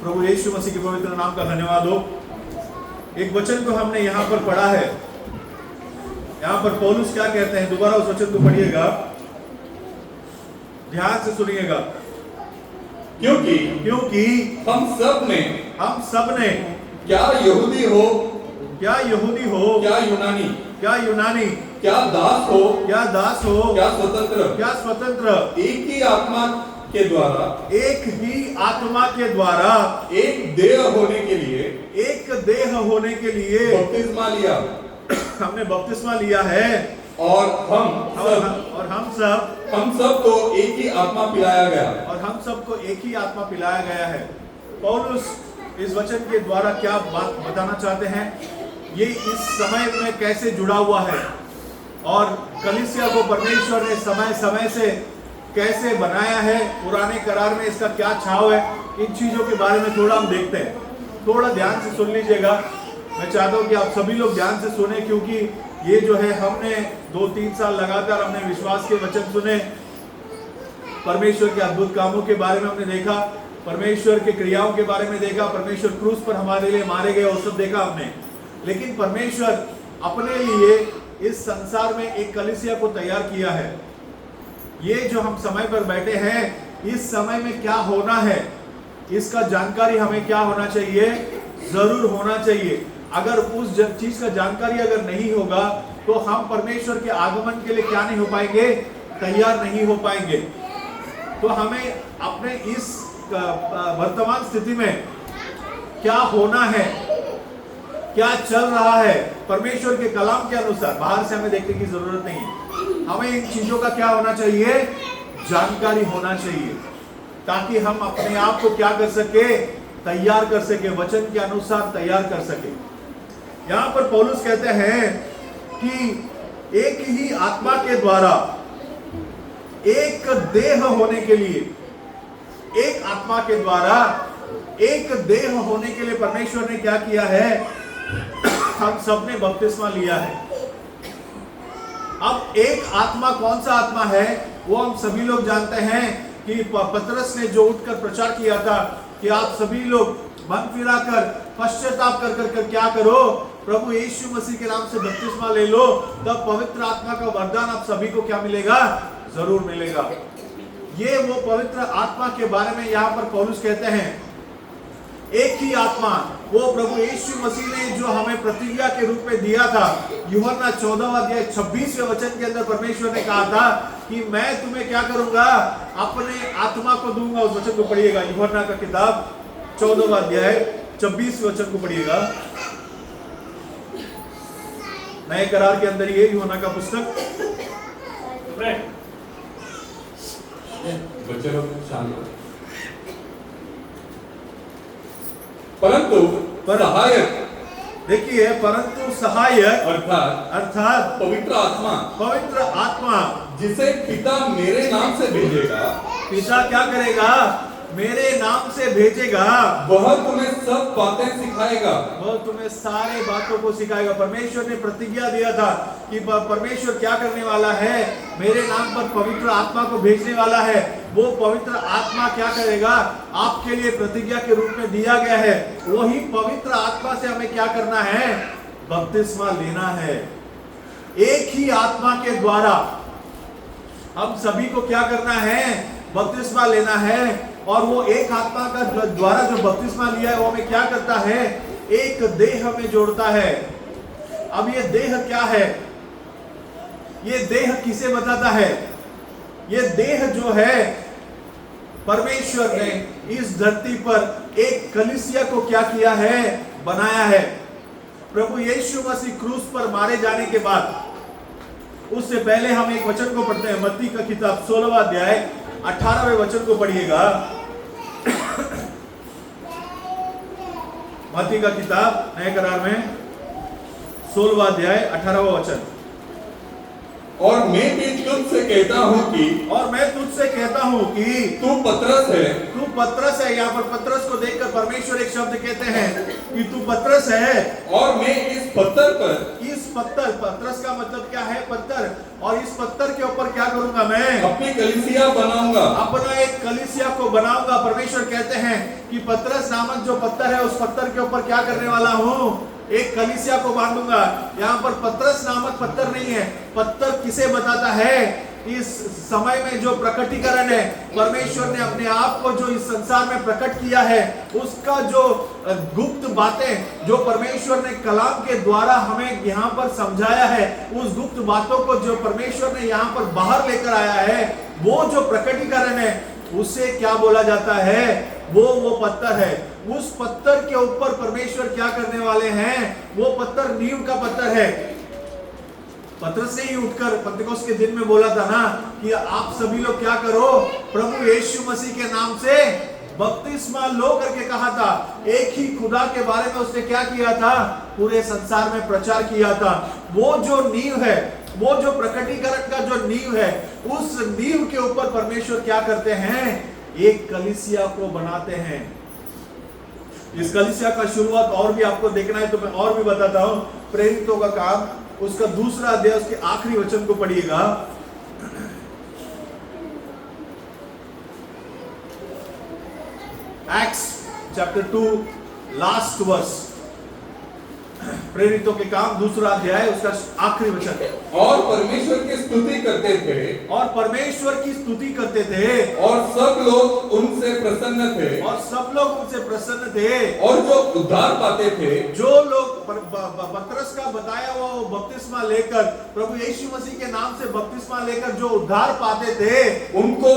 प्रभु यीशु मसीह के पवित्र नाम का धन्यवाद हो। एक वचन को हमने यहाँ पर पढ़ा है। यहाँ पर पौलुस क्या कहते हैं, दोबारा उस वचन को पढ़िएगा, ध्यान से सुनिएगा। क्योंकि हम सब ने क्या यहूदी हो, क्या यूनानी, क्या दास हो, क्या क्या स्वतंत्र, एक ही आत्मा के द्वारा एक देह होने के लिए बपतिस्मा लिया। हमने बपतिस्मा लिया है और हम सब को एक ही आत्मा पिलाया गया है। पौलुस इस वचन के द्वारा क्या बात बताना चाहते हैं, ये इस समय में कैसे जुड़ा हुआ है और कलीसिया को परमेश्वर ने समय समय से कैसे बनाया है, पुराने करार में इसका क्या छाव है, इन चीजों के बारे में थोड़ा हम देखते हैं। थोड़ा ध्यान से सुन लीजिएगा। मैं चाहता हूं कि आप सभी लोग ध्यान से सुने, क्योंकि ये जो है हमने 2-3 साल लगातार हमने विश्वास के वचन सुने, परमेश्वर के अद्भुत कामों के बारे में हमने देखा, परमेश्वर के क्रियाओं के बारे में देखा, परमेश्वर क्रूस पर हमारे लिए मारे गए और सब देखा हमने। लेकिन परमेश्वर अपने लिए इस संसार में एक कलीसिया को तैयार किया है। ये जो हम समय पर बैठे हैं, इस समय में क्या होना है, इसका जानकारी हमें क्या होना चाहिए, जरूर होना चाहिए। अगर उस चीज का जानकारी अगर नहीं होगा तो हम परमेश्वर के आगमन के लिए क्या नहीं हो पाएंगे, तैयार नहीं हो पाएंगे। तो हमें अपने इस वर्तमान स्थिति में क्या होना है, क्या चल रहा है, परमेश्वर के कलाम के अनुसार बाहर से हमें देखने की जरूरत नहीं है। हमें इन चीजों का क्या होना चाहिए, जानकारी होना चाहिए, ताकि हम अपने आप को क्या कर सके, तैयार कर सके, वचन के अनुसार तैयार कर सके। यहां पर पौलुस कहते हैं कि एक ही आत्मा के द्वारा एक देह होने के लिए, एक आत्मा के द्वारा एक देह होने के लिए परमेश्वर ने क्या किया है, हम सब ने बपतिस्मा लिया है। अब एक आत्मा कौन सा आत्मा है, वो हम सभी लोग जानते हैं कि पतरस ने जो उठकर प्रचार किया था कि आप सभी लोग मन फिराकर पश्चाताप कर क्या करो, प्रभु यीशु मसीह के नाम से बपतिस्मा ले लो, तब पवित्र आत्मा का वरदान आप सभी को क्या मिलेगा, जरूर मिलेगा। ये वो पवित्र आत्मा के बारे में यहाँ पर पौलुस कहते हैं, एक ही आत्मा, वो प्रभु यीशु मसीह ने जो हमें प्रतिज्ञा के रूप में दिया था। यूहन्ना 14:26 वचन के अंदर परमेश्वर ने कहा था कि मैं तुम्हें क्या करूंगा, अपने आत्मा को दूंगा। उस वचन को पढ़िएगा, यूहन्ना का किताब 14:26 वचन को पढ़िएगा। नए करार के अंदर ये यूहन्ना का पुस्तक, बच्चे लोग शांत। परंतु सहायक, देखिए, परंतु सहायक अर्थात पवित्र आत्मा जिसे पिता मेरे नाम से भेजेगा, पिता क्या करेगा, मेरे नाम से भेजेगा, वह तुम्हें सब बातें सिखाएगा, वह तुम्हें सारे बातों को सिखाएगा। परमेश्वर ने प्रतिज्ञा दिया था कि परमेश्वर क्या करने वाला है, मेरे नाम पर पवित्र आत्मा को भेजने वाला है। वो पवित्र आत्मा क्या करेगा, आपके लिए प्रतिज्ञा के रूप में दिया गया है। वही पवित्र आत्मा से हमें क्या करना है, बपतिस्मा लेना है। एक ही आत्मा के द्वारा हम सभी को क्या करना है, बपतिस्मा लेना है। और वो एक आत्मा का द्वारा जो बपतिस्मा लिया है, वो हमें क्या करता है, एक देह में जोड़ता है। अब ये देह क्या है, ये देह किसे बताता है, ये देह जो है, परमेश्वर ने इस धरती पर एक कलीसिया को क्या किया है, बनाया है। प्रभु यीशु मसीह क्रूस पर मारे जाने के बाद, उससे पहले हम एक वचन को पढ़ते हैं, मत्ती का किताब 16वां अध्याय 18वें वचन को पढ़िएगा। मत्ती का किताब नए करार में 16वां अध्याय 18वां वचन। और मैं भी तुझसे कहता हूँ कि तू पतरस है। यहाँ पर पतरस को देखकर परमेश्वर एक शब्द कहते हैं कि तू पतरस है, और मैं इस पत्थर, पतरस का मतलब क्या है? पत्थर। और इस पत्थर के ऊपर क्या करूंगा मैं? अपनी कलीसिया बनाऊंगा। अपना एक कलीसिया को बनाऊंगा। परमेश्वर कहते हैं कि पतरस नामक जो पत्थर है, उस पत्थर के ऊपर क्या करने वाला हूं? एक कलीसिया को बांधूंगा। यहाँ पर पतरस नामक पत्थर नहीं है। पत्थर किसे बताता है? इस समय में जो प्रकटीकरण है, परमेश्वर ने अपने आप को जो इस संसार में प्रकट किया है, उसका जो गुप्त बातें जो परमेश्वर ने कलाम के द्वारा हमें यहाँ पर समझाया है, उस गुप्त बातों को जो परमेश्वर ने यहाँ पर बाहर लेकर आया है, वो जो प्रकटीकरण है, उसे क्या बोला जाता है? वो पत्थर है। उस पत्थर के ऊपर परमेश्वर क्या करने वाले हैं? वो पत्थर नींव का पत्थर है। पतरस ने ही उठकर पेंतिकोस्त के दिन में बोला था ना कि आप सभी लोग क्या करो, प्रभु यीशु मसीह के नाम से बपतिस्मा लो करके कहा था। एक ही खुदा के बारे में उसने क्या किया था? पूरे संसार में प्रचार किया था। वो जो नींव है, वो जो प्रकटीकरण का जो नींव है, उस नींव के ऊपर परमेश्वर क्या करते हैं? एक कलीसिया को बनाते हैं। इस कलीसिया का शुरुआत और भी आपको देखना है तो मैं और भी बताता हूं। प्रेरितों का काम, उसका दूसरा अध्याय, उसके आखिरी वचन को पढ़िएगा। Acts chapter 2 last verse. प्रेरितों के काम दूसरा अध्याय, उसका आखिरी वचन। और परमेश्वर की स्तुति करते थे। और परमेश्वर की स्तुति करते थे। और सब लोग उनसे प्रसन्न थे। और सब लोग उनसे प्रसन्न थे। और जो उद्धार पाते थे, जो लोग पतरस का बताया हुआ वो बपतिस्मा लेकर, प्रभु यीशु मसीह के नाम से बपतिस्मा लेकर जो उद्धार पाते थे, उनको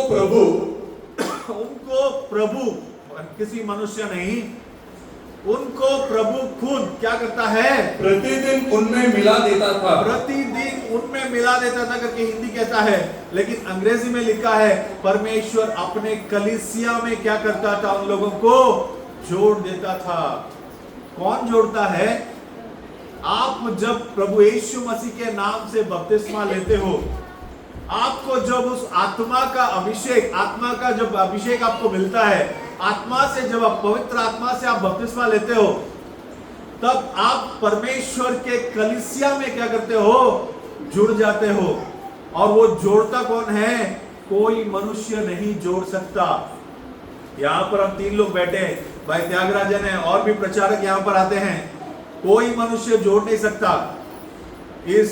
प्रभु किसी मनुष्य नहीं, उनको प्रभु खुद क्या करता है? प्रतिदिन उनमें मिला देता था। प्रतिदिन उनमें मिला देता था करके हिंदी कहता है, लेकिन अंग्रेजी में लिखा है परमेश्वर अपने कलीसिया में क्या करता था? उन लोगों को जोड़ देता था। कौन जोड़ता है? आप जब प्रभु यीशु मसीह के नाम से बपतिस्मा लेते हो, आपको जब उस आत्मा का अभिषेक, आत्मा का जब अभिषेक आपको मिलता है, आत्मा से जब आप पवित्र आत्मा से आप बपतिस्मा लेते हो, तब आप परमेश्वर के कलीसिया में क्या करते हो? जुड़ जाते हो। और वो जोड़ता कौन है? कोई मनुष्य नहीं जोड़ सकता। यहाँ पर हम 3 लोग बैठे हैं, भाई त्यागराजन है, और भी प्रचारक यहाँ पर आते हैं। कोई मनुष्य जोड़ नहीं सकता। इस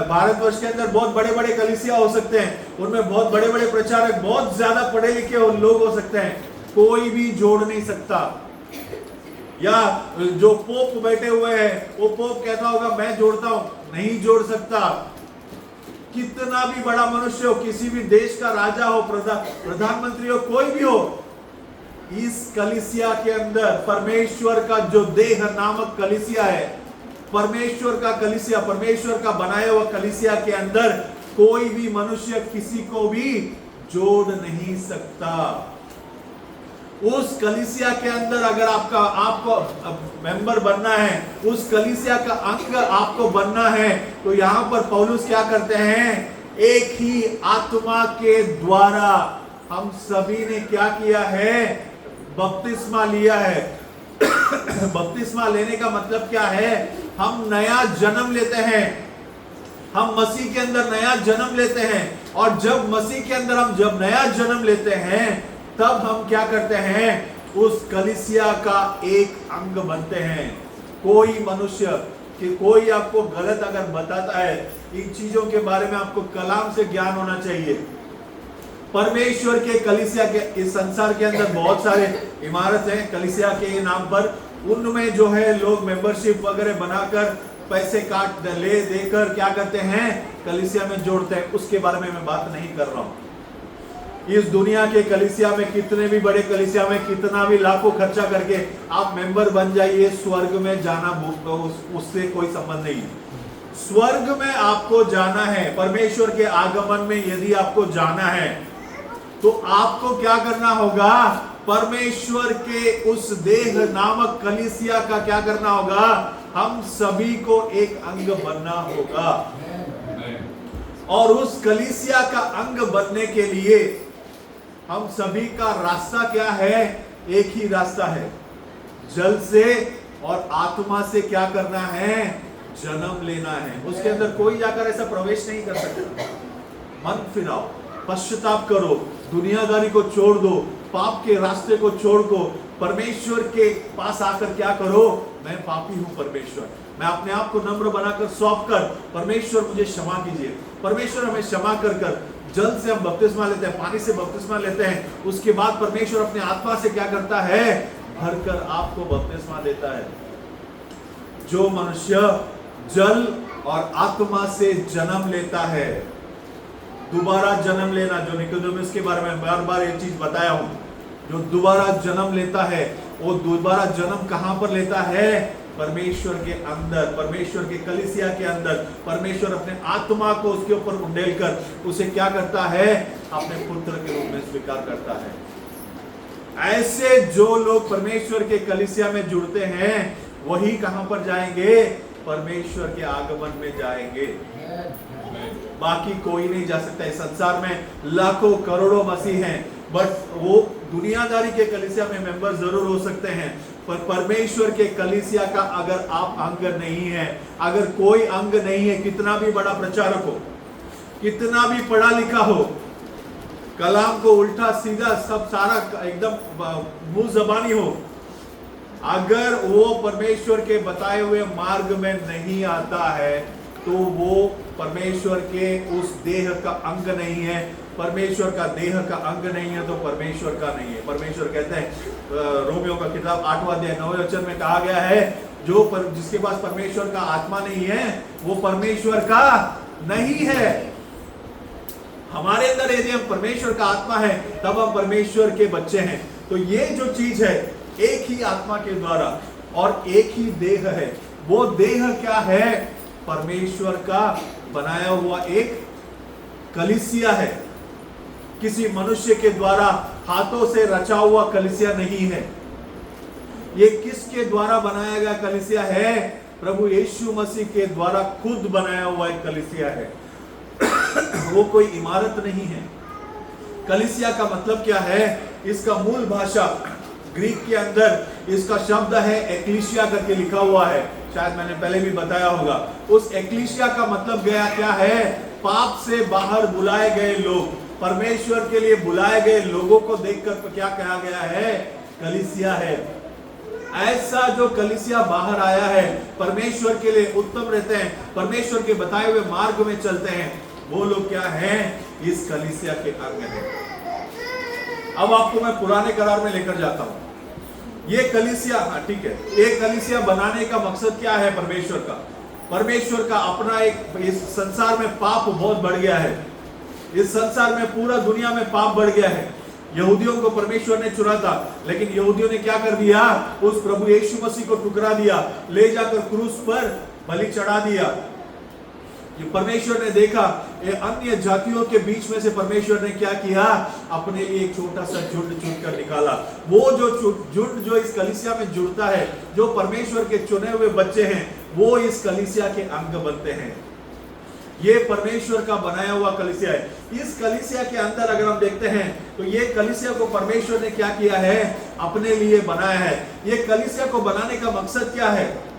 भारतवर्ष के अंदर बहुत बड़े बड़े कलीसिया हो सकते हैं, उनमें बहुत बड़े बड़े प्रचारक, बहुत ज्यादा पढ़े लिखे लोग हो सकते हैं, कोई भी जोड़ नहीं सकता। या जो पोप बैठे हुए हैं, वो पोप कहता होगा मैं जोड़ता हूं, नहीं जोड़ सकता। कितना भी बड़ा मनुष्य हो, किसी भी देश का राजा हो, प्रधानमंत्री हो, कोई भी हो, इस कलीसिया के अंदर परमेश्वर का जो देह नामक कलीसिया है, परमेश्वर का कलीसिया, परमेश्वर का बनाया हुआ कलीसिया के अंदर कोई भी मनुष्य किसी को भी जोड़ नहीं सकता। उस कलीसिया के अंदर अगर आपको मेंबर बनना है, उस कलीसिया का अंग आपको बनना है, तो यहां पर पौलुस क्या करते हैं? एक ही आत्मा के द्वारा हम सभी ने क्या किया है? बपतिस्मा लिया है। बपतिस्मा लेने का मतलब क्या है? हम नया जन्म लेते हैं। हम मसीह के अंदर नया जन्म लेते हैं। और जब मसीह के अंदर हम जब नया जन्म लेते हैं, तब हम क्या करते हैं? उस कलीसिया का एक अंग बनते हैं। कोई मनुष्य कि कोई आपको गलत अगर बताता है, इन चीजों के बारे में आपको कलाम से ज्ञान होना चाहिए। परमेश्वर के कलीसिया के इस संसार के अंदर बहुत सारे इमारत हैं कलीसिया के नाम पर, उनमें जो है लोग मेंबरशिप वगैरह बनाकर पैसे काट ले देकर क्या करते हैं? कलीसिया में जोड़ते हैं। उसके बारे में मैं बात नहीं कर रहा हूं। इस दुनिया के कलीसिया में, कितने भी बड़े कलीसिया में कितना भी लाखों खर्चा करके आप मेंबर बन जाइए, स्वर्ग में जाना उससे कोई संबंध नहीं। स्वर्ग में आपको जाना है, परमेश्वर के आगमन में यदि आपको जाना है, तो आपको क्या करना होगा? परमेश्वर के उस देह नामक कलीसिया का क्या करना होगा? हम सभी को एक अंग बनना होगा। और उस कलीसिया का अंग बनने के लिए हम सभी का रास्ता क्या है? एक ही रास्ता है, जल से और आत्मा से क्या करना है? जन्म लेना है। उसके अंदर कोई जाकर ऐसा प्रवेश नहीं कर सकता। मन फिराओ, पश्चाताप करो, दुनियादारी को छोड़ दो, पाप के रास्ते को छोड़ दो, परमेश्वर के पास आकर क्या करो, मैं पापी हूं परमेश्वर, मैं अपने आप को नम्र बनाकर सौंप कर, परमेश्वर मुझे क्षमा कीजिए। परमेश्वर हमें क्षमा कर कर जल से हम बपतिस्मा लेते हैं, पानी से बपतिस्मा लेते हैं। उसके बाद परमेश्वर अपने आत्मा से क्या करता है, भरकर आपको बपतिस्मा देता है। जो मनुष्य जल और आत्मा से जन्म लेता है, दोबारा जन्म लेना, जो निकोदेमुस के बारे में बार बार ये चीज बताया हूं, जो दोबारा जन्म लेता है वो दोबारा जन्म कहां पर लेता है, परमेश्वर के अंदर, परमेश्वर के कलीसिया के अंदर। परमेश्वर अपने आत्मा को उसके ऊपर उंडेल कर उसे क्या करता है, अपने पुत्र के रूप में स्वीकार करता है। ऐसे जो लोग परमेश्वर के कलीसिया में जुड़ते हैं वही कहां पर जाएंगे, परमेश्वर के आगमन में जाएंगे। बाकी कोई नहीं जा सकता। इस संसार में लाखों करोड़ों मसीह हैं, बट वो दुनियादारी के कलीसिया में मेंबर जरूर हो सकते हैं, पर परमेश्वर के कलीसिया का अगर आप अंग नहीं है, अगर कोई अंग नहीं है, कितना भी बड़ा प्रचारक हो, कितना भी पढ़ा लिखा हो, कलाम को उल्टा सीधा सब सारा एकदम मुंह जबानी हो, अगर वो परमेश्वर के बताए हुए मार्ग में नहीं आता है तो वो परमेश्वर के उस देह का अंग नहीं है। परमेश्वर का देह का अंग नहीं है तो परमेश्वर का नहीं है। परमेश्वर कहते हैं, रोमियो का किताब 8वां अध्याय 9वें वचन में कहा गया है, जिसके पास परमेश्वर का आत्मा नहीं है वो परमेश्वर का नहीं है। हमारे अंदर यदि हम परमेश्वर का आत्मा है तब हम परमेश्वर के बच्चे हैं। तो ये जो चीज है, एक ही आत्मा के द्वारा और एक ही देह है। वो देह क्या है, परमेश्वर का बनाया हुआ एक कलीसिया है। किसी मनुष्य के द्वारा हाथों से रचा हुआ कलीसिया नहीं है। ये किसके द्वारा बनाया गया कलीसिया है, प्रभु यीशु मसीह के द्वारा खुद बनाया हुआ एक कलीसिया है। वो कोई इमारत नहीं है। कलीसिया का मतलब क्या है, इसका मूल भाषा ग्रीक के अंदर इसका शब्द है एक्लीसिया करके लिखा हुआ है, शायद मैंने पहले भी बताया होगा। उस एक्लीसिया का मतलब गया क्या है, पाप से बाहर बुलाए गए लोग, परमेश्वर के लिए बुलाए गए लोगों को देखकर क्या कहा गया है, कलीसिया है। ऐसा जो कलीसिया बाहर आया है, परमेश्वर के लिए उत्तम रहते हैं, परमेश्वर के बताए हुए मार्ग में चलते हैं, वो लोग क्या हैं, इस कलीसिया के अंग हैं। अब आपको मैं पुराने करार में लेकर जाता हूं। ये कलीसिया, ठीक है, एक कलीसिया बनाने का मकसद क्या है, परमेश्वर का अपना एक, इस संसार में पाप बहुत बढ़ गया है, इस संसार में पूरा दुनिया में पाप बढ़ गया है। यहूदियों को परमेश्वर ने चुना था, लेकिन यहूदियों ने क्या कर दिया, उस प्रभु यीशु मसीह को टुकरा दिया, ले जाकर क्रूस पर बलि चढ़ा दिया। ये परमेश्वर ने देखा, ये अन्य जातियों के बीच में से परमेश्वर ने क्या किया, अपने लिए एक छोटा सा झुंड चुन कर निकाला। वो जो झुंड जो इस कलीसिया में जुड़ता है, जो परमेश्वर के चुने हुए बच्चे हैं, वो इस कलीसिया के अंग बनते हैं। ये परमेश्वर का बनाया हुआ कलीसिया है। इस कलीसिया के अंदर अगर हम देखते हैं तो ये कलीसिया को परमेश्वर ने क्या किया है, अपने लिए बनाया है। ये कलीसिया को बनाने का मकसद क्या है,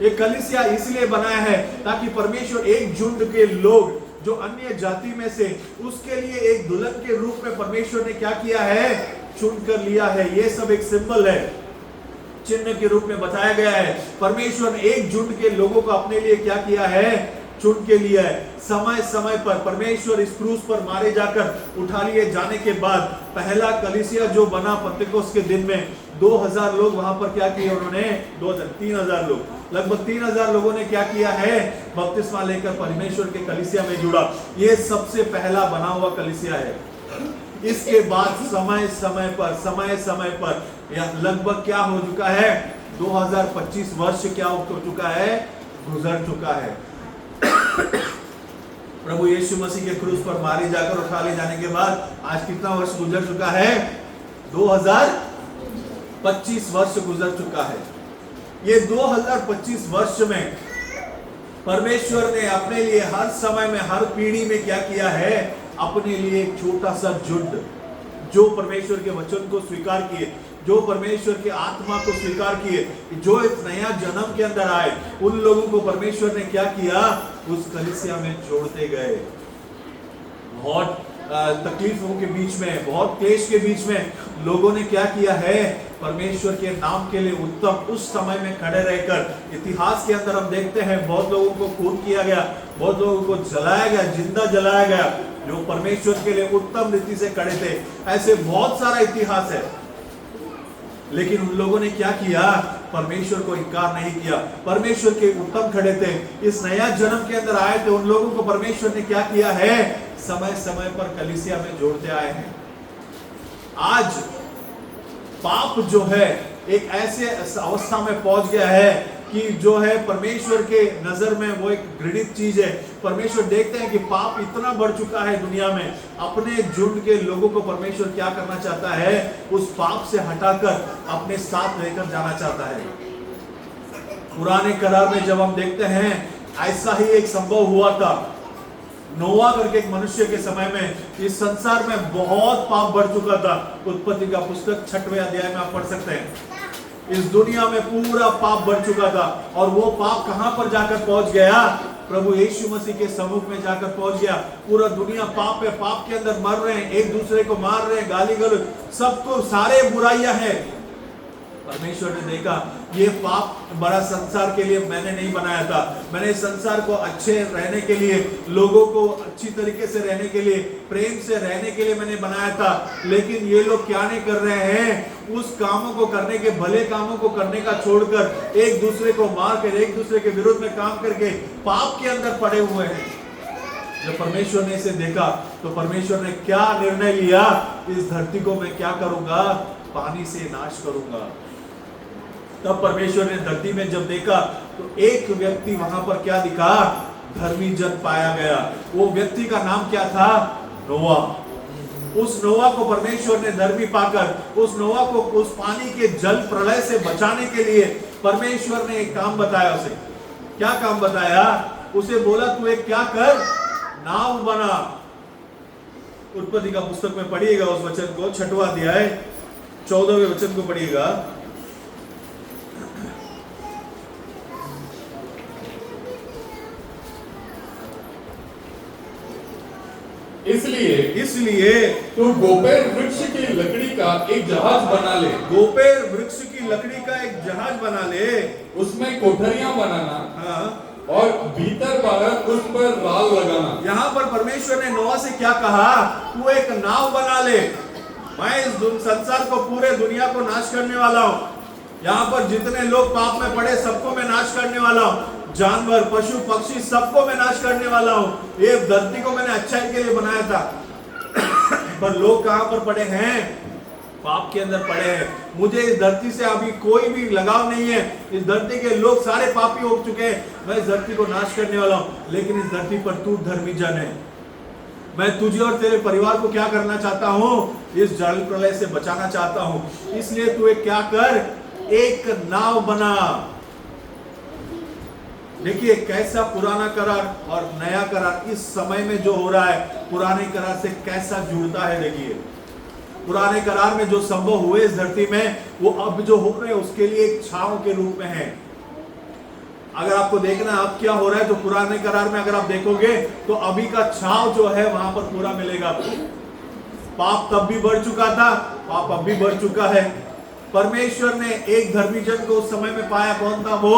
एक कलीसिया इसलिए बनाया है ताकि परमेश्वर एक झुंड के लोग जो अन्य जाति में से, उसके लिए एक दुल्हन के रूप में परमेश्वर ने क्या किया है, चुन कर लिया है। ये सब एक सिंबल है, चिन्ह के रूप में बताया गया है। परमेश्वर ने एक झुंड के लोगों को अपने लिए क्या किया है, चुन के लिया है। समय समय पर परमेश्वर इस क्रूस पर मारे जाकर उठा लिए जाने के बाद पहला कलीसिया जो बना पेंटेकोस्त के दिन में, 2000 लोग वहां पर क्या किए उन्होंने, 3000 लोग, लगभग 3000 लोगों ने क्या किया है, बपतिस्मा लेकर परमेश्वर के कलीसिया में जुड़ा। ये सबसे पहला बना हुआ कलीसिया है। इसके बाद समय समय पर लगभग क्या हो चुका है, 2025 वर्ष क्या हो चुका है, गुजर चुका है। प्रभु यीशु मसीह के क्रूस पर मारे जाकर उठा ले जाने के बाद आज कितना वर्ष गुजर चुका है, 2025 वर्ष गुजर चुका है। ये 2025 वर्ष में परमेश्वर ने अपने लिए हर समय में, हर पीढ़ी में क्या किया है, अपने लिए एक छोटा सा झुंड जो परमेश्वर के वचन को स्वीकार किए, जो परमेश्वर की आत्मा को स्वीकार किए, जो एक नया जन्म के अंदर आए, उन लोगों को परमेश्वर ने क्या किया, उस कलीसिया में जोड़ते गए। बहुत तकलीफों के बीच में, बहुत क्लेश के बीच में लोगों ने क्या किया है, परमेश्वर के नाम के लिए उत्तम उस समय में खड़े रहकर, इतिहास के अंदर हम देखते हैं बहुत लोगों को खून किया गया, बहुत लोगों को जलाया गया, जिंदा जलाया गया, जो परमेश्वर के लिए उत्तम रीति से खड़े थे। ऐसे बहुत सारा इतिहास है, लेकिन उन लोगों ने क्या किया, परमेश्वर को इनकार नहीं किया, परमेश्वर के उत्तम खड़े थे, इस नया जन्म के अंदर आए थे। उन लोगों को परमेश्वर ने क्या किया है, समय समय पर कलीसिया में जोड़ते आए हैं। आज पाप जो है एक ऐसे अवस्था में पहुंच गया है कि जो है परमेश्वर के नजर में वो एक घृणित चीज है। परमेश्वर देखते हैं कि पाप इतना बढ़ चुका है दुनिया में, अपने झुंड के लोगों को परमेश्वर क्या करना चाहता है, उस पाप से हटाकर अपने साथ लेकर जाना चाहता है। पुराने करार में जब हम देखते हैं, ऐसा ही एक संभव हुआ था। नोआ करके एक मनुष्य के समय में इस संसार में बहुत पाप बढ़ चुका था। उत्पत्ति का पुस्तक 6वें अध्याय में आप पढ़ सकते हैं। इस दुनिया में पूरा पाप बढ़ चुका था, और वो पाप कहां पर जाकर पहुंच गया, प्रभु यीशु मसीह के सम्मुख में जाकर पहुंच गया। पूरा दुनिया पाप है, पाप के अंदर मर रहे हैं, एक दूसरे को मार रहे हैं, गाली गलौज, सबको सारे बुराइयां हैं। परमेश्वर ने देखा ये पाप बड़ा संसार के लिए मैंने नहीं बनाया था, मैंने संसार को अच्छे रहने के लिए, लोगों को अच्छी तरीके से रहने के लिए, प्रेम से रहने के लिए मैंने बनाया था। लेकिन ये लोग क्या नहीं कर रहे हैं, उस कामों को करने के, भले कामों को करने का छोड़कर एक दूसरे को मार कर, एक दूसरे के विरुद्ध में काम करके पाप के अंदर पड़े हुए हैं। जब परमेश्वर ने इसे देखा तो परमेश्वर ने क्या निर्णय लिया, इस धरती को मैं क्या करूंगा, पानी से नाश करूंगा। तब परमेश्वर ने धरती में जब देखा तो एक व्यक्ति वहां पर क्या दिखा, धर्मी जन पाया गया। वो व्यक्ति का नाम क्या था, नोआ। उस नोआ को परमेश्वर ने धर्मी पाकर, उस नोआ को उस पानी के जल प्रलय से बचाने के लिए परमेश्वर ने एक काम बताया। उसे क्या काम बताया, उसे बोला तू एक क्या कर, नाव बना। उत्पत्ति का पुस्तक में पढ़िएगा उस वचन को, 6वां अध्याय 14वें वचन को पढ़िएगा। इसलिए तू गोपेर वृक्ष की लकड़ी का एक जहाज बना ले। गोपेर वृक्ष की लकड़ी का एक जहाज बना ले, उसमें कोठरियां बनाना, हाँ, और भीतर बाहर उस पर राल लगाना। यहाँ पर परमेश्वर ने नोआ से क्या कहा, तू एक नाव बना ले, मैं इस संसार को, पूरे दुनिया को नाश करने वाला हूँ। यहाँ पर जितने लोग पाप में पड़े सबको मैं नाश करने वाला हूँ, जानवर, पशु, पक्षी, सबको मैं नाश करने वाला हूँ। ये धरती को मैंने अच्छाई के लिए बनाया था, पर लोग कहां पर पड़े हैं, पाप के अंदर पड़े हैं। मुझे इस धरती से अभी कोई भी लगाव नहीं है, इस धरती के लोग सारे पापी हो चुके हैं, मैं इस धरती को नाश करने वाला हूं। लेकिन इस धरती पर तू धर्मी जन है, मैं तुझे और तेरे परिवार को क्या करना चाहता हूं, इस जल प्रलय से बचाना चाहता हूं। इसलिए तू एक क्या कर, एक नाव बना। देखिए कैसा पुराना करार और नया करार इस समय में जो हो रहा है, पुराने करार से कैसा जुड़ता है। देखिए पुराने करार में जो संभव हुए इस धरती में, वो अब जो हो रहे हैं उसके लिए एक छांव के रूप में है। अगर आपको देखना अब क्या हो रहा है, तो पुराने करार में अगर आप देखोगे तो अभी का छांव जो है वहां पर पूरा मिलेगा आपको। पाप तब भी बढ़ चुका था, पाप अब भी बढ़ चुका है। परमेश्वर ने एक धर्मी जन को उस समय में पाया, कौन था वो,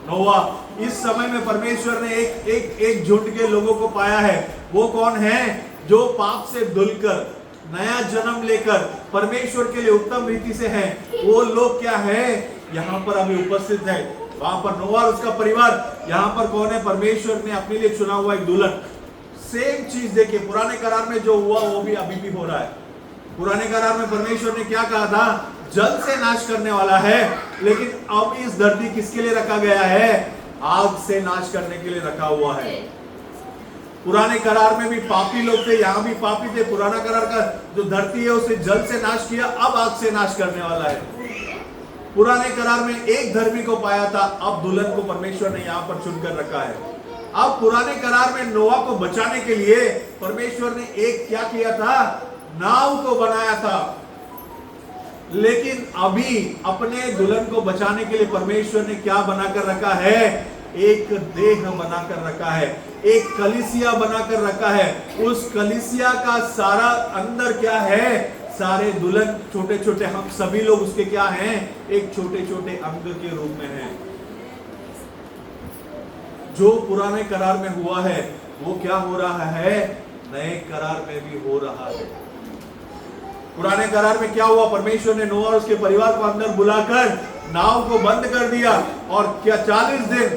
नोआ। इस समय में परमेश्वर ने एक झुंड के लोगों को पाया है। वो कौन है, जो पाप से धुलकर नया जन्म लेकर परमेश्वर के लिए उत्तम रीति से हैं। वो लोग क्या है, यहाँ पर अभी उपस्थित है। वहां पर नोआ और उसका परिवार, यहाँ पर कौन है, परमेश्वर ने अपने लिए चुना हुआ एक दुल्हन। सेम चीज देखिए पुराने करार में जो हुआ वो भी अभी भी हो रहा है। पुराने करार में परमेश्वर ने क्या कहा था, जल से नाश करने वाला है, लेकिन अब इस धरती किसके लिए रखा गया है, आग से नाश करने के लिए रखा हुआ है। पुराने करार में भी पापी लोग थे, यहाँ भी पापी थे। पुराना करार का जो धरती है उसे जल से नाश किया, अब आग से नाश करने वाला है। पुराने करार में एक धर्मी को पाया था, अब दुल्हन को परमेश्वर ने यहाँ पर चुनकर रखा है। अब पुराने करार में नोआ को बचाने के लिए परमेश्वर ने एक क्या किया था, नाव को बनाया था। लेकिन अभी अपने दुल्हन को बचाने के लिए परमेश्वर ने क्या बनाकर रखा है? एक देह बनाकर रखा है, एक कलीसिया बनाकर रखा है। उस कलीसिया का सारा अंदर क्या है? सारे दुल्हन, छोटे छोटे हम सभी लोग उसके क्या हैं? एक छोटे छोटे अंग के रूप में हैं। जो पुराने करार में हुआ है वो क्या हो रहा है? नए करार में भी हो रहा है। पुराने करार में क्या हुआ? परमेश्वर ने नोआ और उसके परिवार को अंदर बुलाकर नाव को बंद कर दिया, और क्या 40 दिन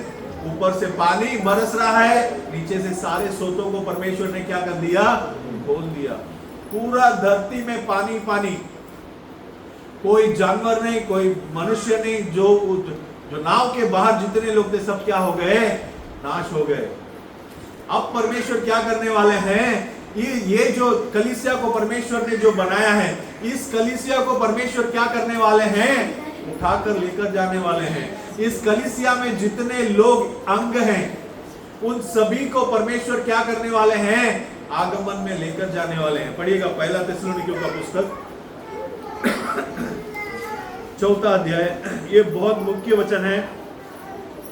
ऊपर से पानी बरस रहा है, नीचे से सारे सोतों को परमेश्वर ने क्या कर दिया? खोल दिया। पूरा धरती में पानी पानी, कोई जानवर नहीं, कोई मनुष्य नहीं। जो नाव के बाहर जितने लोग थे सब क्या हो गए? नाश हो गए। अब परमेश्वर क्या करने वाले हैं? ये जो कलीसिया को परमेश्वर ने जो बनाया है, इस कलीसिया को परमेश्वर क्या करने वाले हैं? उठाकर लेकर जाने वाले हैं। इस कलीसिया में जितने लोग अंग हैं उन सभी को परमेश्वर क्या करने वाले हैं? आगमन में लेकर जाने वाले हैं। पढ़िएगा पहला थिस्सलुनीकियों का पुस्तक 4 अध्याय। ये बहुत मुख्य वचन है।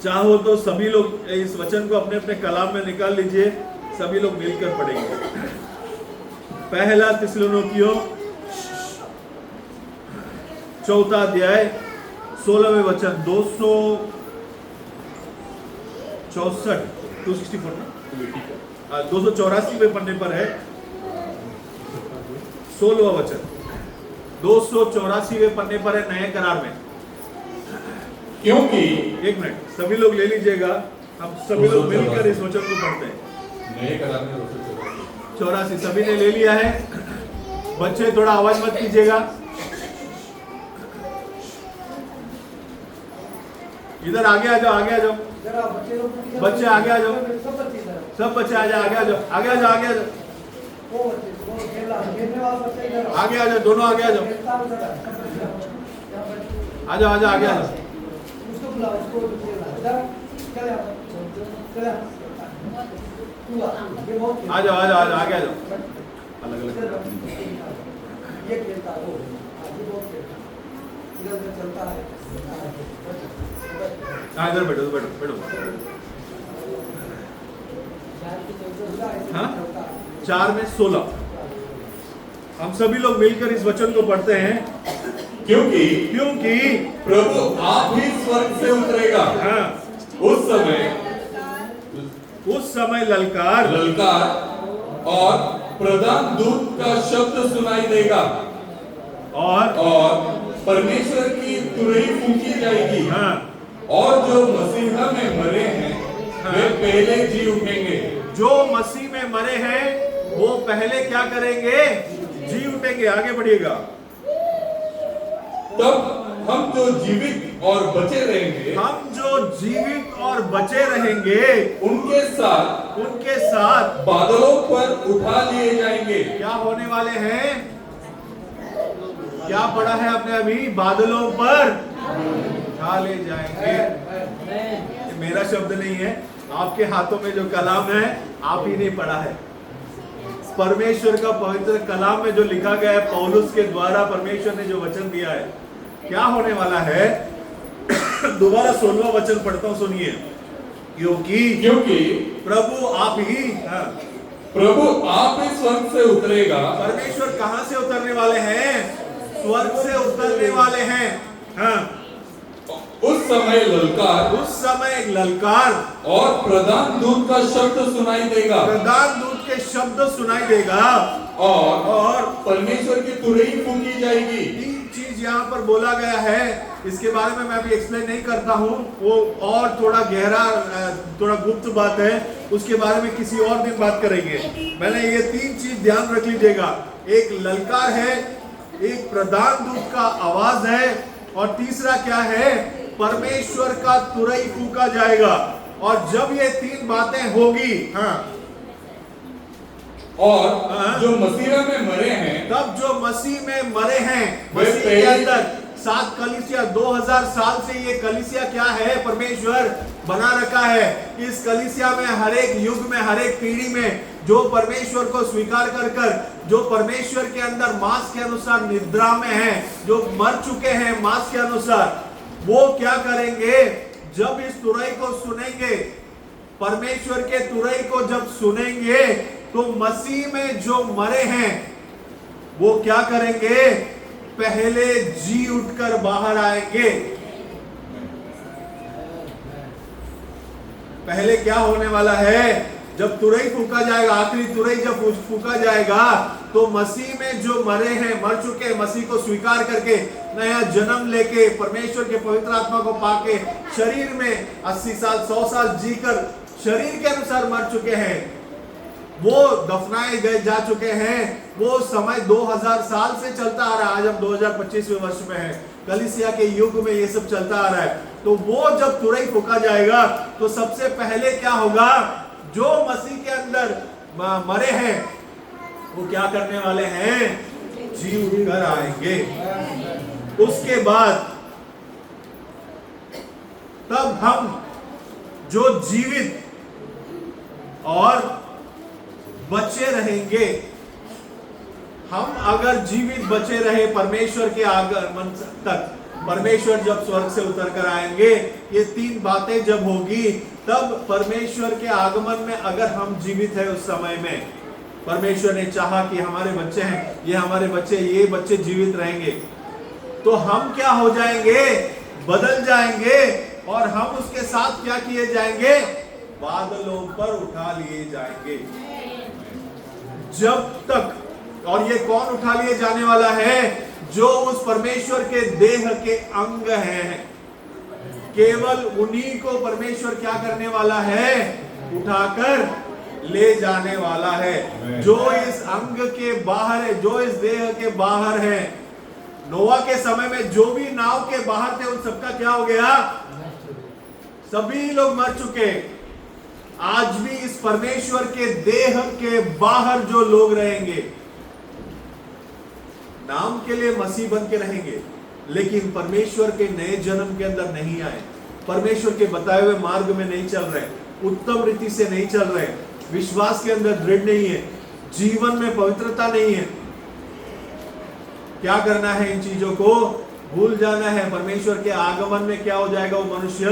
चाहो तो सभी लोग इस वचन को अपने अपने कलाम में निकाल लीजिए, सभी लोग मिलकर पढ़ेंगे। पहला थिस्सलुनीकियों 4 अध्याय 16वें वचन, 284वें पन्ने पर है 16वां वचन, 284वें पन्ने पर है नए करार में। क्योंकि, एक मिनट, सभी लोग ले लीजिएगा, हम सभी लोग मिलकर इस वचन को पढ़ते हैं। नए करार में 84 सभी ने ले लिया है? बच्चे थोड़ा आवाज मत कीजिएगा। इधर आगे आ जाओ, आगे आ जाओ, बच्चे आगे आ जाओ, सब बच्चे आ जाओ, आगे आ जाओ, आगे आ जाओ, आगे आ जाओ, आगे आ जाओ, दोनों आगे आ जाओ, आ जाओ, आ जाओ, आगे आ जाओ, आ जाओ, आ जाओ, आ जाओ, आगे आ जाओ। अलग अलग हाँ, इधर बैठो, बैठो, बैठो। हाँ, 4 में 16 हम सभी लोग मिलकर इस वचन को पढ़ते हैं। क्योंकि प्रभु आप ही स्वर्ग से उतरेगा। हाँ, उस समय ललकार और प्रधान दूत का शब्द सुनाई देगा, और परमेश्वर की तुरही फूंकी जाएगी। हाँ, और जो मसीहा में मरे हैं वे पहले जी उठेंगे। जो मसीह में मरे हैं वो पहले क्या करेंगे? जी उठेंगे। आगे बढ़िएगा। तब हम जो जीवित और बचे रहेंगे उनके साथ बादलों पर उठा लिए जाएंगे। क्या होने वाले हैं? क्या पढ़ा है आपने अभी? बादलों पर उठा ले जाएंगे। ये मेरा शब्द नहीं है, आपके हाथों में जो कलाम है आप ही ने पढ़ा है। परमेश्वर का पवित्र कलाम में जो लिखा गया है, पौलुस के द्वारा परमेश्वर ने जो वचन दिया है, क्या होने वाला है? दोबारा 16वां वचन पढ़ता हूं, सुनिए। क्योंकि प्रभु आप ही स्वर्ग से उतरेगा। परमेश्वर कहां से उतरने वाले हैं? स्वर्ग से उतरने वाले हैं। हाँ, उस समय ललकार और प्रधान दूत का शब्द सुनाई देगा। प्रधान दूत के शब्द सुनाई देगा, और परमेश्वर की तुरही फूंकी जाएगी। तीन चीज यहाँ पर बोला गया है। इसके बारे में मैं अभी एक्सप्लेन नहीं करता हूँ, वो और थोड़ा गहरा, थोड़ा गुप्त बात है, उसके बारे में किसी और दिन बात करेंगे। मैंने ये 3 चीज ध्यान रख लीजिएगा। एक ललकार है, एक प्रधान दूत का आवाज है, और तीसरा क्या है? परमेश्वर का तुरही फूंका जाएगा। और जब ये 3 बातें होगी, हाँ, और जो मसीह में मरे हैं, तब जो मसीह में मरे हैं, मसीह के अंदर 7 कलीसिया, 2000 साल से ये कलीसिया क्या है? परमेश्वर बना रखा है। इस कलीसिया में हर एक युग में, हर एक पीढ़ी में जो परमेश्वर को स्वीकार कर जो परमेश्वर के अंदर मांस के अनुसार निद्रा में हैं, जो मर चुके हैं मांस के अनुसार, वो क्या करेंगे? जब इस तुरई को सुनेंगे, परमेश्वर के तुरई को जब सुनेंगे, तो मसीह में जो मरे हैं वो क्या करेंगे? पहले जी उठकर बाहर आएंगे। पहले क्या होने वाला है? जब तुरई फूका जाएगा, आखिरी तुरई जब फूका जाएगा, तो मसीह में जो मरे हैं, मर चुके हैं, मसीह को स्वीकार करके नया जन्म लेके परमेश्वर के पवित्र आत्मा को पाके शरीर में 80 साल 100 साल जीकर शरीर के अनुसार मर चुके हैं, वो दफनाए गए जा चुके हैं। वो समय 2000 साल से चलता आ रहा है। आज हम 2025वें वर्ष में हैं, कलीसिया के युग में ये सब चलता आ रहा है। तो वो जब तुरई फूका जाएगा, तो सबसे पहले क्या होगा? जो मसीह के अंदर मरे हैं वो क्या करने वाले हैं? जी उठकर आएंगे। उसके बाद तब हम जो जीवित और बचे रहेंगे, हम अगर जीवित बचे रहे परमेश्वर के आगमन तक, परमेश्वर जब स्वर्ग से उतर कर आएंगे, ये 3 बातें जब होगी, तब परमेश्वर के आगमन में अगर हम जीवित हैं, उस समय में परमेश्वर ने चाहा कि हमारे बच्चे हैं, ये हमारे बच्चे, ये बच्चे जीवित रहेंगे, तो हम क्या हो जाएंगे? बदल जाएंगे, और हम उसके साथ क्या किए जाएंगे? बादलों पर उठा लिए जाएंगे। जब तक, और ये कौन उठा लिए जाने वाला है? जो उस परमेश्वर के देह के अंग हैं। केवल उन्हीं को परमेश्वर क्या करने वाला है? उठाकर ले जाने वाला है। जो इस अंग के बाहर है, जो इस देह के बाहर है। नोआ के समय में जो भी नाव के बाहर थे, उन सबका क्या हो गया? सभी लोग मर चुके। आज भी इस परमेश्वर के देह के बाहर जो लोग रहेंगे, नाम के लिए मसीह बन के रहेंगे, लेकिन परमेश्वर के नए जन्म के अंदर नहीं आए, परमेश्वर के बताए हुए मार्ग में नहीं चल रहे, उत्तम रीति से नहीं चल रहे, विश्वास के अंदर दृढ़ नहीं है, जीवन में पवित्रता नहीं है। क्या करना है? इन चीजों को भूल जाना है। परमेश्वर के आगमन में क्या हो जाएगा? वो मनुष्य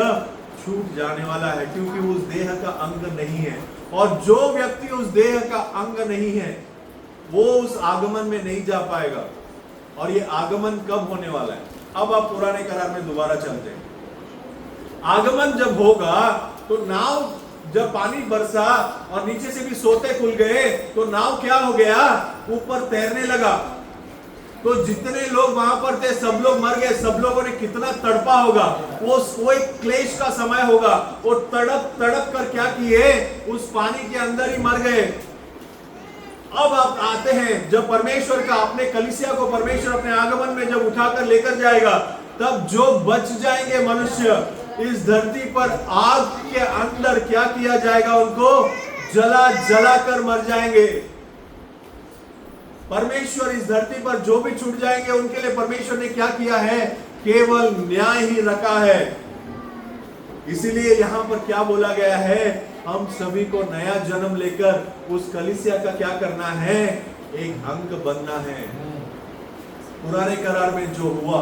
छूट जाने वाला है, क्योंकि उस देह का अंग नहीं है। और जो व्यक्ति उस देह का अंग नहीं है, वो उस आगमन में नहीं जा पाएगा। और ये आगमन कब होने वाला है? अब आप पुराने करार में दोबारा चलते हैं। आगमन जब होगा, तो नाव जब पानी बरसा और नीचे से भी सोते खुल गए, तो नाव क्या हो गया? ऊपर तैरने लगा। तो जितने लोग वहां पर थे, सब लोग मर गए। सब लोगों ने कितना तड़पा होगा। वो एक क्लेश का समय होगा। वो तड़प तड़प कर क्या किए? उस पानी के अंदर ही मर गए। अब आप आते हैं, जब परमेश्वर का अपने कलीसिया को परमेश्वर अपने आगमन में जब उठाकर लेकर जाएगा, तब जो बच जाएंगे मनुष्य, इस धरती पर आग के अंदर क्या किया जाएगा? उनको जला जला कर मर जाएंगे। परमेश्वर इस धरती पर जो भी छूट जाएंगे, उनके लिए परमेश्वर ने क्या किया है? केवल न्याय ही रखा है। इसीलिए यहां पर क्या बोला गया है? हम सभी को नया जन्म लेकर उस कलीसिया का क्या करना है? एक अंग बनना है। पुराने करार में जो हुआ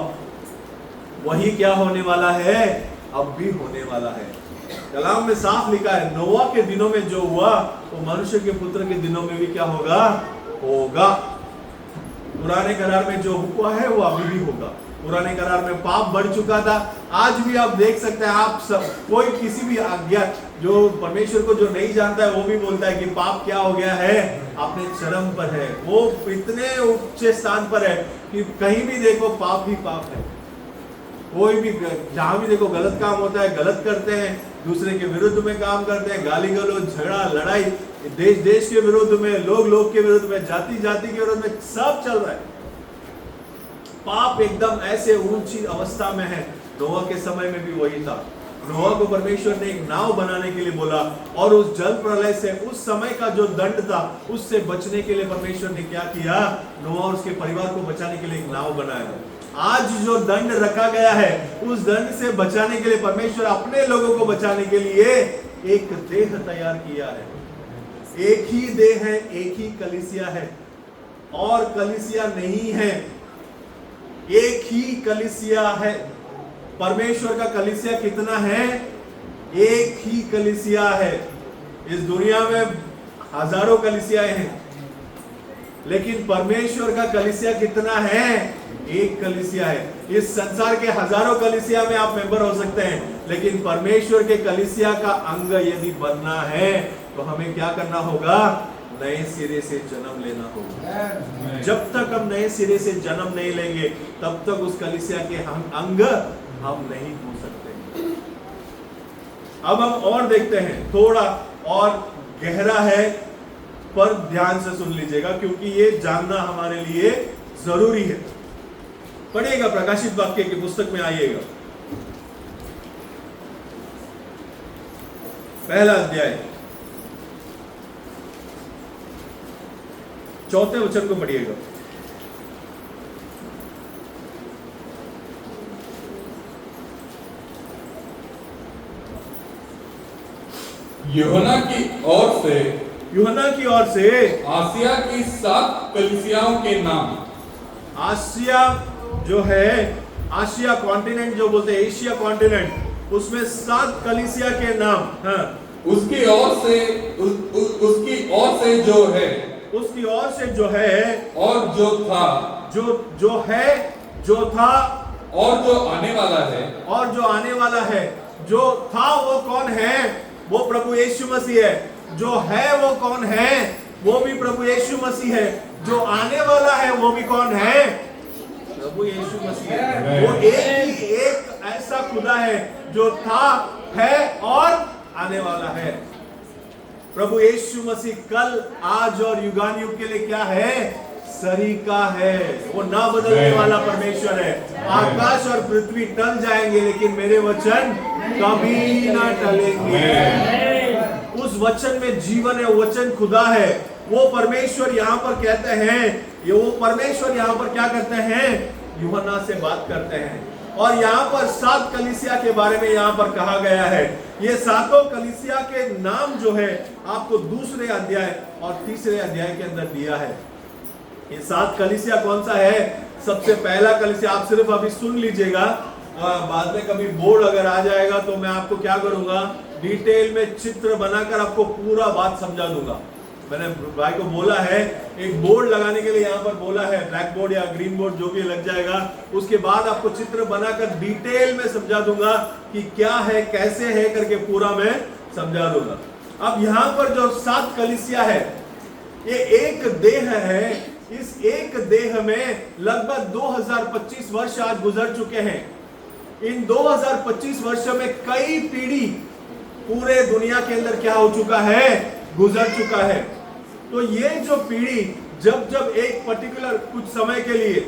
वही क्या होने वाला है? अब भी होने वाला है। कलाम में साफ लिखा है, नोआ के दिनों में जो हुआ, वो मनुष्य के पुत्र के दिनों में भी क्या होगा? होगा। पुराने करार में जो हुआ है वो अभी भी होगा। पुराने करार में पाप बढ़ चुका था। आज भी आप देख सकते हैं, आप सब, कोई किसी भी अज्ञात जो परमेश्वर को जो नहीं जानता है, वो भी बोलता है कि पाप क्या हो गया है? अपने चरम पर है। वो इतने उच्च स्थान पर है कि कहीं भी देखो पाप ही पाप है। कोई भी, जहां भी देखो गलत काम होता है, गलत करते हैं, दूसरे के विरुद्ध में काम करते हैं, गाली गलौज, झगड़ा, लड़ाई, देश देश के विरुद्ध में, लोग लोग के विरुद्ध में, जाति जाति के विरुद्ध में, सब चल रहा है। पाप एकदम ऐसे ऊंची अवस्था में है। नोआ के समय में भी वही था। नोआ को परमेश्वर ने एक नाव बनाने के लिए बोला, और उस जल प्रलय से, उस समय का जो दंड था, उससे बचने के लिए परमेश्वर ने क्या किया? नोआ और उसके परिवार को बचाने के लिए एक नाव बनाया। आज जो दंड रखा गया है, उस दंड से बचाने के लिए परमेश्वर अपने लोगों को बचाने के लिए एक देह तैयार किया है। एक ही देह है, एक ही कलीसिया है। और कलीसिया नहीं है, एक ही कलीसिया है। परमेश्वर का कलीसिया कितना है? एक ही कलीसिया है। इस दुनिया में हजारों कलीसियाएं हैं, लेकिन परमेश्वर का कलीसिया कितना है? एक कलीसिया है। इस संसार के हजारों कलीसिया में आप मेंबर हो सकते हैं, लेकिन परमेश्वर के कलीसिया का अंग यदि बनना है तो हमें क्या करना होगा? नए सिरे से जन्म लेना होगा। जब तक हम नए सिरे से जन्म नहीं लेंगे तब तक उस कलीसिया के अंग हम नहीं हो सकते। अब हम और देखते हैं, थोड़ा और गहरा है, पर ध्यान से सुन लीजिएगा क्योंकि ये जानना हमारे लिए जरूरी है। पढ़िएगा, प्रकाशित वाक्य की पुस्तक में आइएगा, पहला अध्याय 4 वचन को पढ़िएगा। यूहन्ना की ओर से आसिया की 7 कलीसियाओं के नाम। आसिया जो है, आसिया कॉन्टिनेंट जो बोलते हैं, एशिया कॉन्टिनेंट, उसमें 7 कलीसिया के नाम। हाँ, उसकी ओर से जो है, उसकी ओर से जो है, और जो था, जो है, जो था, और जो आने वाला है, और जो आने वाला है। जो था वो कौन है? वो प्रभु यीशु मसीह है। जो है वो कौन है? वो भी प्रभु यीशु मसीह है। जो आने वाला है वो भी कौन है? प्रभु यीशु मसीह है। वो एक ऐसा खुदा है जो था, है और आने वाला है। प्रभु यीशु मसीह कल, आज और युगान युग के लिए क्या है? सरीका है। वो ना बदलने वाला परमेश्वर है। आकाश और पृथ्वी टल जाएंगे लेकिन मेरे वचन कभी ना टलेंगे। उस वचन में जीवन है, वचन खुदा है। वो परमेश्वर यहाँ पर कहते हैं, ये वो परमेश्वर यहाँ पर क्या करते हैं? यूहन्ना से बात करते हैं। और यहाँ पर 7 कलीसिया के बारे में यहाँ पर कहा गया है। ये 7 कलीसिया के नाम जो है आपको दूसरे अध्याय और तीसरे अध्याय के अंदर दिया है। ये 7 कलीसिया कौन सा है? सबसे पहला कलीसिया, आप सिर्फ अभी सुन लीजिएगा, बाद में कभी बोर्ड अगर आ जाएगा तो मैं आपको क्या करूंगा, डिटेल में चित्र बनाकर आपको पूरा बात समझा दूंगा। मैंने भाई को बोला है एक बोर्ड लगाने के लिए, यहाँ पर बोला है ब्लैक बोर्ड या ग्रीन बोर्ड जो भी लग जाएगा, उसके बाद आपको चित्र बनाकर डिटेल में समझा दूंगा कि क्या है, कैसे है करके पूरा मैं समझा दूंगा। अब यहाँ पर जो 7 कलीसिया है, ये एक देह है। इस एक देह में लगभग 2025 वर्ष आज गुजर चुके हैं। इन 2025 वर्षों में कई पीढ़ी पूरे दुनिया के अंदर क्या हो चुका है? गुजर चुका है। तो ये जो पीढ़ी जब एक पर्टिकुलर कुछ समय के लिए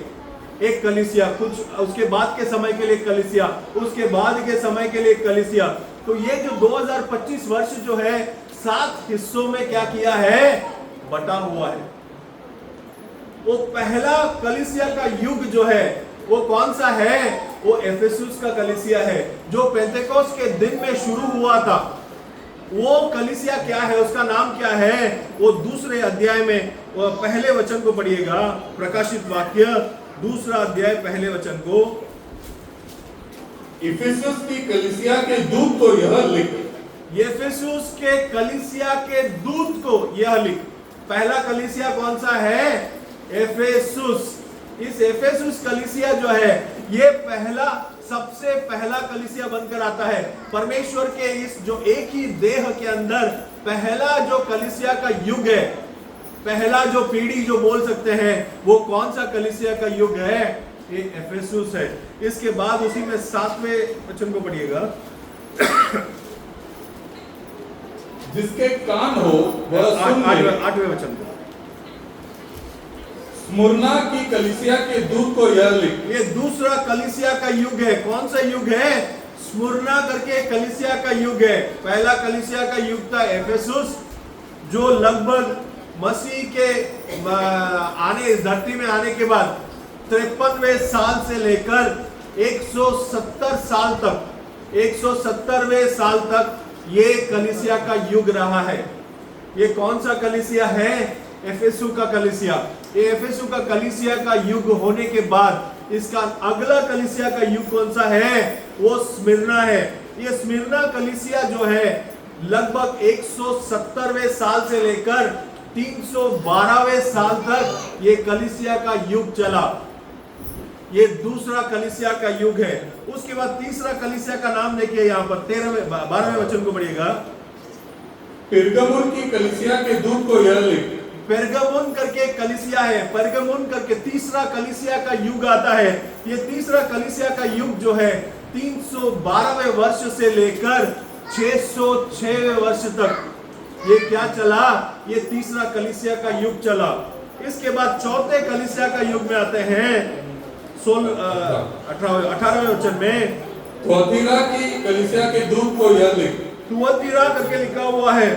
एक कलीसिया, कुछ उसके बाद के समय के लिए कलीसिया, उसके बाद के समय के लिए कलीसिया, तो ये जो 2025 वर्ष जो है 7 हिस्सों में क्या किया है? बटा हुआ है। वो पहला कलीसिया का युग जो है वो कौन सा है? वो एफेसुस का कलीसिया है, जो पेंतेकोस्त के दिन में शुरू हुआ था। वो कलीसिया क्या है? उसका नाम क्या है? वो दूसरे अध्याय में, वो पहले वचन को पढ़िएगा, प्रकाशित वाक्य दूसरा अध्याय पहले वचन को। इफिसुस की कलीसिया के दूत को यह लिख। एफेसुस के कलीसिया के दूत को यह लिख। पहला कलीसिया कौन सा है? एफेसुस। इस एफेसुस कलीसिया जो है ये पहला, सबसे पहला कलीसिया बनकर आता है। परमेश्वर के इस जो एक ही देह के अंदर पहला जो कलीसिया का युग है, पहला जो पीढ़ी जो बोल सकते हैं, वो कौन सा कलीसिया का युग है? ये एफेसुस है। इसके बाद उसी में 7वें वचन को पढ़िएगा। जिसके कान हो वह सुन ले। 8वें वचन को। स्मुरना की कलीसिया के दूत को यह लिख। ये दूसरा कलीसिया का युग है। कौन सा युग है? स्मुरना करके कलीसिया का युग है। पहला कलीसिया का युग था एफेसुस, जो लगभग मसीह के आने, इस धरती में आने के बाद 53वें साल से लेकर 170 साल तक, 170वें साल तक ये कलीसिया का युग रहा है। ये कौन सा कलीसिया है? एफेसु का कलीसिया। ये एफेसु का कलीसिया का युग होने के बाद इसका अगला कलीसिया का युग कौन सा है? वो स्मिरना है। ये स्मिरना कलीसिया जो है लगभग 170वें साल से लेकर 312वें साल तक ये कलीसिया का युग चला। ये दूसरा कलीसिया का युग है। उसके बाद तीसरा कलीसिया का नाम देखिए यहाँ पर 12वें वचन को पढ़िएगा। पेरगमुन की कलीसिया के दूत को यह लिख। पेरगमुन करके कलीसिया है, पेरगमुन करके तीसरा कलीसिया का युग आता है। ये तीसरा कलीसिया का युग जो है 312वें वर्ष से लेकर 606वें वर्ष तक ये क्या चला? ये तीसरा कलीसिया का युग चला। इसके बाद चौथे कलीसिया का युग में आते हैं 18वें वचन में, थुआतीरा की कलीसिया के दूत को यह लिख। थुआतीरा करके लिखा हुआ है।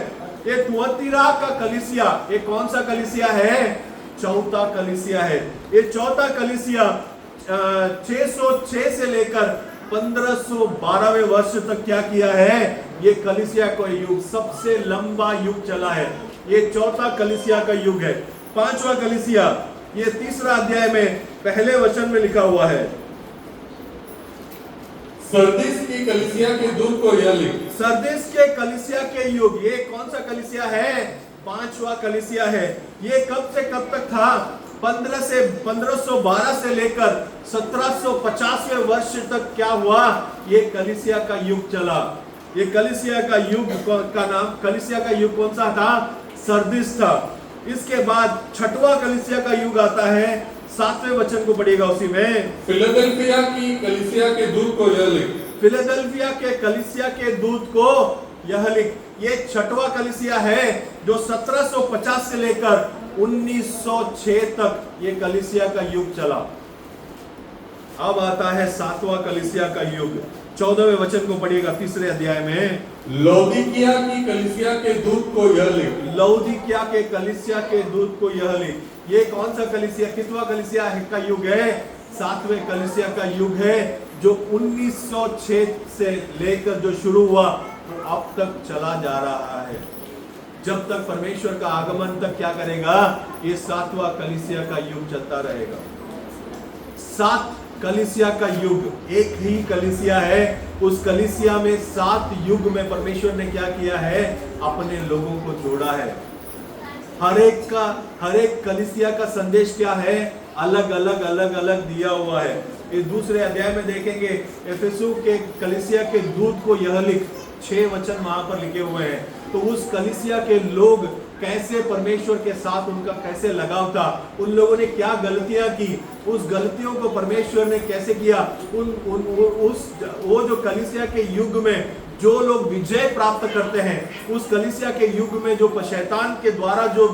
ये थुआतीरा का कलीसिया ये कौन सा कलीसिया है? चौथा कलीसिया है। ये चौथा कलीसिया 606 से लेकर 1512वें वर्ष तक क्या किया है? ये कलीसिया का युग सबसे लंबा युग चला है। ये चौथा कलीसिया का युग है। पांचवा कलीसिया ये तीसरा अध्याय में पहले वचन में लिखा हुआ है। सरदीस की कलीसिया के दूत को यह लिख। सरदीस के कलीसिया के युग ये कौन सा कलीसिया है? पांचवा कलीसिया है। ये कब से कब तक था? 1512 से लेकर 1750वें वर्ष तक क्या हुआ? ये कलीसिया का युग चला। ये कलीसिया का युग का नाम, कलीसिया का युग कौन सा था? सरदीस था। इसके बाद छठवां कलीसिया का युग आता है। 7वें वचन को पढ़िएगा उसी में। फिलाडेल्फिया की कलीसिया के दूत को यह लिख। फिलाडेल्फिया के कलीसिया के दूत को यह लिख। ये छठवां कलीसिया है जो 1750 से लेकर 1906 तक ये कलीसिया का युग चला। अब आता है सातवां कलीसिया का युग। 14वें वचन को पढ़िएगा तीसरे अध्याय में। लौदीकिया की कलीसिया के दूत को यह लिख। लौदीकिया के कलीसिया के दूत को यह लिख। ये कौन सा कलीसिया, कितवा कलीसिया का युग है? सातवें कलीसिया का युग है जो 1906 से लेकर जो शुरू हुआ अब तक चला जा रहा है। जब तक परमेश्वर का आगमन तक क्या करेगा? ये सातवां कलीसिया का युग चलता रहेगा। 7 कलीसिया का युग, एक ही कलीसिया है। उस कलीसिया में 7 युग में परमेश्वर ने क्या किया है? अपने लोगों को जोड़ा है। हर एक कलीसिया का संदेश क्या है? अलग अलग दिया हुआ है। इस दूसरे अध्याय में देखेंगे एफेसु के कलीसिया के दूत को यह लिख। 6 वचन वहां पर लिखे हुए हैं। तो उस कलीसिया के लोग कैसे परमेश्वर के साथ उनका कैसे लगाव था, उन लोगों ने क्या गलतियां की, उस गलतियों को परमेश्वर ने कैसे किया, वो जो कलीसिया के युग में जो लोग विजय प्राप्त करते हैं, उस कलीसिया के युग में जो शैतान के द्वारा जो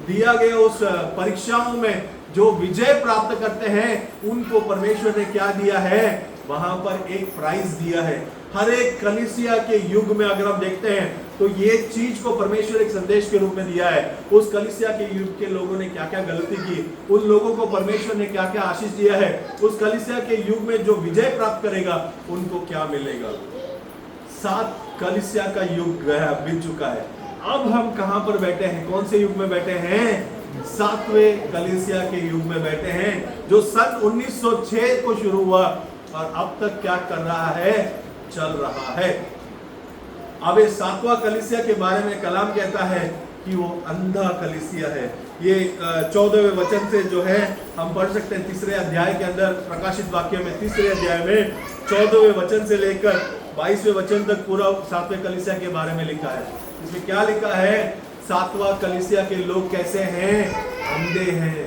दिया गया उस परीक्षाओं में जो विजय प्राप्त करते हैं, उनको परमेश्वर ने क्या दिया है? वहां पर एक प्राइज दिया है। हर एक कलीसिया के युग में अगर हम देखते हैं तो ये चीज को परमेश्वर एक संदेश के रूप में दिया है। उस कलीसिया के युग के लोगों ने क्या क्या गलती की, उन लोगों को परमेश्वर ने क्या क्या आशीष दिया है, उस कलीसिया के युग में जो विजय प्राप्त करेगा उनको क्या मिलेगा। 7 कलीसिया का युग बीत चुका है। अब हम कहां पर बैठे हैं? कौन से युग में बैठे हैं? 7वें कलीसिया के युग में बैठे हैं, जो सन 1906 को शुरू हुआ और अब तक क्या कर रहा है? चल रहा है। अब इस 7वां कलीसिया के बारे में कलाम कहता है कि वो अंधा कलीसिया है। ये 14वें वचन से जो है हम पढ़ सकते हैं। तीसरे अध्याय के अंदर प्रकाशित वाक्य में तीसरे अध्याय में 14वें वचन से लेकर 22वें वचन तक पूरा 7वें कलीसिया के बारे में लिखा है। इसमें क्या लिखा है? 7वां कलीसिया के लोग कैसे हैं? अंधे हैं।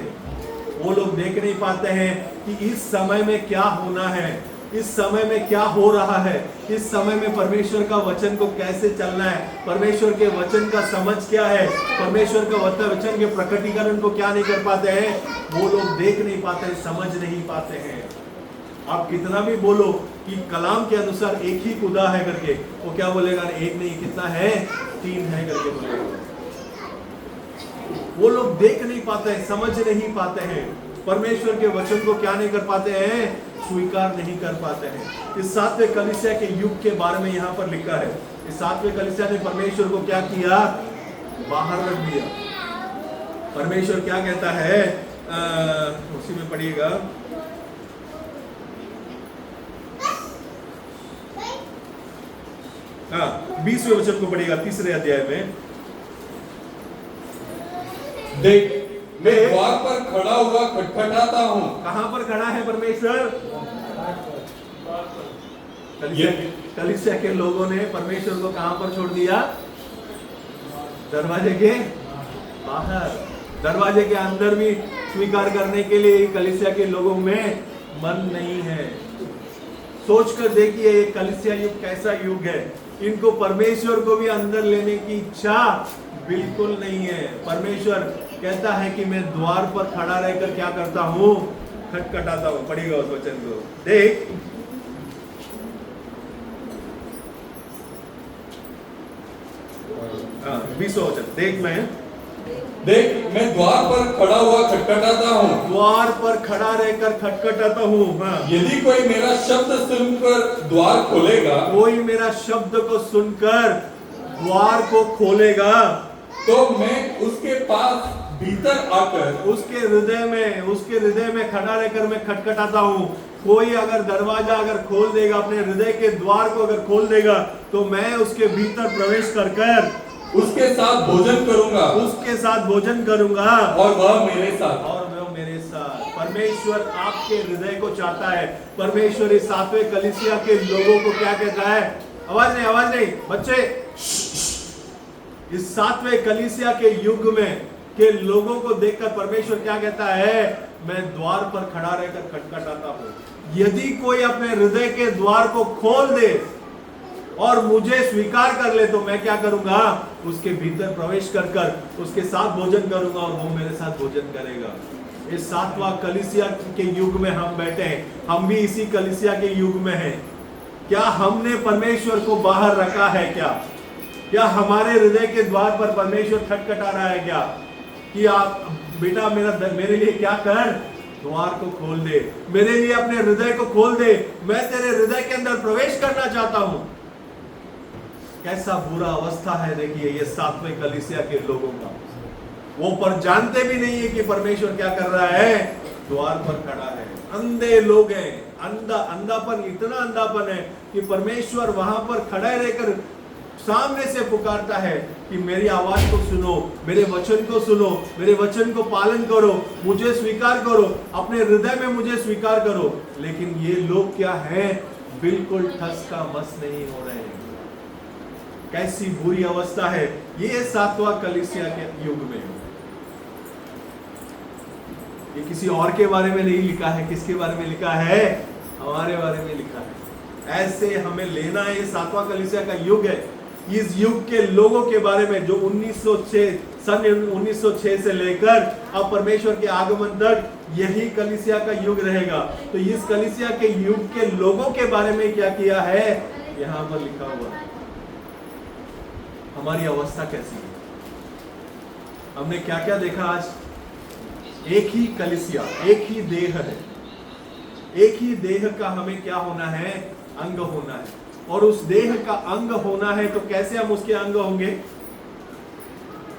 वो लोग देख नहीं पाते हैं कि इस समय में क्या होना है, इस समय में क्या हो रहा है, इस समय में परमेश्वर का वचन को कैसे चलना है, परमेश्वर के वचन का समझ क्या है, परमेश्वर का वचन के प्रकटीकरण को क्या नहीं कर पाते हैं। वो लोग देख नहीं पाते, समझ नहीं पाते हैं। आप कितना भी बोलो कि कलाम के अनुसार एक ही खुदा है करके, वो क्या बोलेगा? एक नहीं, कितना है? 3 है करके बोलेगा। वो लोग देख नहीं पाते हैं, समझ नहीं पाते हैं, परमेश्वर के वचन को क्या नहीं कर पाते हैं? स्वीकार नहीं कर पाते हैं। इस 7वें कलीसिया के युग के बारे में यहाँ पर लिखा है। इस 7वें कलीसिया ने परमेश्वर को क्या किया? बाहर रख दिया। परमेश्वर क्या कहता है? उसी में पढ़िएगा। हाँ, 20वें वचन को पढ़िएगा, 3रे अध्याय में। देख, मैं द्वार पर खड़ा हुआ खटखटाता हूँ। कहां पर खड़ा है परमेश्वर? कलीसिया के लोगों ने परमेश्वर को कहां पर छोड़ दिया? दरवाजे के बाहर। दरवाजे के अंदर भी स्वीकार करने के लिए कलीसिया के लोगों में मन नहीं है। सोचकर देखिए ये कलीसिया युग कैसा युग है। इनको परमेश्वर को भी अंदर लेने की इच्छा बिल्कुल नहीं है। परमेश्वर कहता है कि मैं द्वार पर खड़ा रहकर क्या करता हूं? खटखटाता हूं। पढ़िएगा उस वचन को। देख, हाँ, 20वां वचन। देख मैं द्वार पर खड़ा हुआ खटखटाता हूँ। द्वार पर खड़ा रहकर खटखटाता हूँ। हाँ। यदि कोई मेरा शब्द सुनकर द्वार खोलेगा, कोई मेरा शब्द को सुनकर द्वार को खोलेगा, तो मैं उसके पास भीतर आकर उसके हृदय में खड़ा रहकर मैं खटखटाता हूँ। कोई अगर दरवाजा अगर खोल देगा, अपने हृदय के द्वार को अगर खोल देगा, तो मैं उसके भीतर प्रवेश कर उसके साथ भोजन करूंगा, और वह मेरे साथ। परमेश्वर आपके हृदय को चाहता है। परमेश्वर इस 7वें कलीसिया के लोगों को क्या कहता है? आवाज नहीं बच्चे। इस 7वें कलीसिया के युग में के लोगों को देखकर परमेश्वर क्या कहता है? मैं द्वार पर खड़ा रहकर खटखटाता हूं। यदि कोई अपने हृदय के द्वार को खोल दे और मुझे स्वीकार कर ले, तो मैं क्या करूंगा? उसके भीतर प्रवेश कर उसके साथ भोजन करूंगा और वो मेरे साथ भोजन करेगा। इस 7वां कलीसिया के युग में हम बैठे हैं। हम भी इसी कलीसिया के युग में हैं। क्या हमने परमेश्वर को बाहर रखा है? क्या हमारे हृदय के द्वार पर परमेश्वर खटखटा रहा है? क्या कि आप बेटा मेरे लिए क्या कर? द्वार को खोल दे, मेरे लिए अपने हृदय को खोल दे, मैं तेरे हृदय के अंदर प्रवेश करना चाहता हूं। कैसा बुरा अवस्था है देखिए ये 7वें कलीसिया के लोगों का। वो पर जानते भी नहीं है कि परमेश्वर क्या कर रहा है? द्वार पर खड़ा है। अंधे लोग हैं। अंधापन, इतना अंधापन है कि परमेश्वर वहां पर खड़ा रहकर सामने से पुकारता है कि मेरी आवाज को सुनो, मेरे वचन को सुनो, मेरे वचन को पालन करो, मुझे स्वीकार करो, अपने हृदय में मुझे स्वीकार करो। लेकिन ये लोग क्या हैं? बिल्कुल ठस का मस नहीं हो रहे हैं। कैसी बुरी अवस्था है ये 7वां कलीसिया के युग में। ये किसी और के बारे में नहीं लिखा है। किसके बारे में लिखा है? हमारे बारे में लिखा है। ऐसे हमें लेना है। ये 7वां कलीसिया का युग है। इस युग के लोगों के बारे में जो 1906 से लेकर अब परमेश्वर के आगमन तक यही कलीसिया का युग रहेगा। तो इस कलीसिया के युग के लोगों के बारे में क्या किया है? यहां पर लिखा हुआ है। हमारी अवस्था कैसी है? हमने क्या क्या देखा आज? एक ही कलीसिया, एक ही देह है। एक ही देह का हमें क्या होना है? अंग होना है। और उस देह का अंग होना है तो कैसे हम उसके अंग होंगे?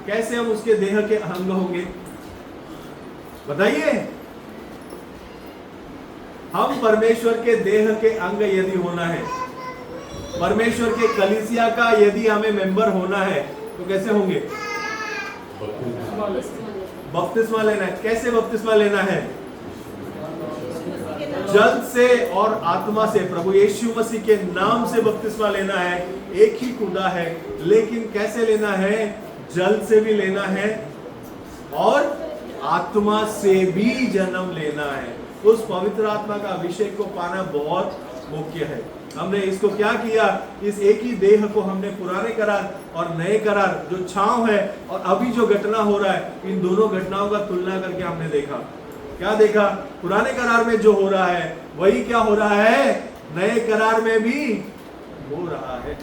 कैसे हम उसके देह के अंग होंगे? बताइए। हम परमेश्वर के देह के अंग यदि होना है, परमेश्वर के कलीसिया का यदि हमें मेंबर होना है, तो कैसे होंगे? बपतिस्मा लेना है। कैसे बपतिस्मा लेना है? जल से और आत्मा से, प्रभु यीशु मसीह के नाम से बपतिस्मा लेना है। एक ही खुदा है, लेकिन कैसे लेना है? जल से भी लेना है और आत्मा से भी जन्म लेना है। उस पवित्र आत्मा का अभिषेक को पाना बहुत मुख्य है। हमने इसको क्या किया? इस एक ही देह को हमने पुराने करार और नए करार जो छांव है और अभी जो घटना हो रहा है, इन दोनों घटनाओं का तुलना करके हमने देखा। क्या देखा? पुराने करार में जो हो रहा है वही क्या हो रहा है? नए करार में भी हो रहा है।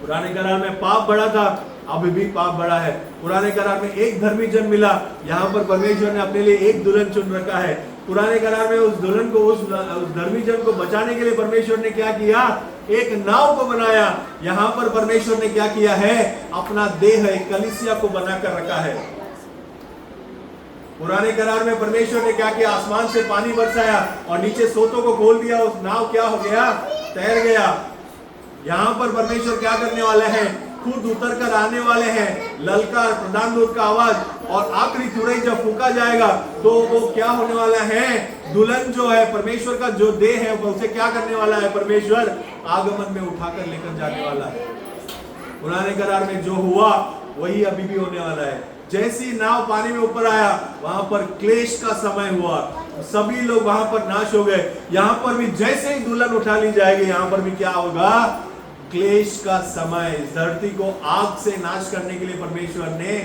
पुराने करार में पाप बढ़ा था, अभी भी पाप बढ़ा है। पुराने करार में एक धर्मी जन मिला, यहाँ पर परमेश्वर ने अपने लिए एक दुल्हन चुन रखा है। पुराने करार में उस दुल्हन को, उस धर्मी जन को बचाने के लिए परमेश्वर ने क्या किया? एक नाव को बनाया। यहाँ पर परमेश्वर ने क्या किया है? अपना देह, एक कलीसिया को बनाकर रखा है। पुराने करार में परमेश्वर ने क्या किया, आसमान से पानी बरसाया और नीचे सोतों को खोल दिया, उस नाव क्या हो गया, तैर गया। यहाँ पर परमेश्वर क्या करने वाले हैं, खुद उतर कर आने वाले हैं। ललकार, प्रधान दूत का आवाज और आखिरी तुरई जब फूका जाएगा तो वो क्या होने वाला है, दुल्हन जो है परमेश्वर का जो देह है उसे क्या करने वाला है, परमेश्वर आगमन में उठाकर लेकर जाने वाला है। पुराने करार में जो हुआ वही अभी भी होने वाला है। जैसी नाव पानी में ऊपर आया वहां पर क्लेश का समय हुआ, सभी लोग वहां पर नाश हो गए। यहाँ पर भी जैसे ही दुल्हन उठा ली जाएगी, यहाँ पर भी क्या होगा, क्लेश का समय। इस धरती को आग से नाश करने के लिए परमेश्वर ने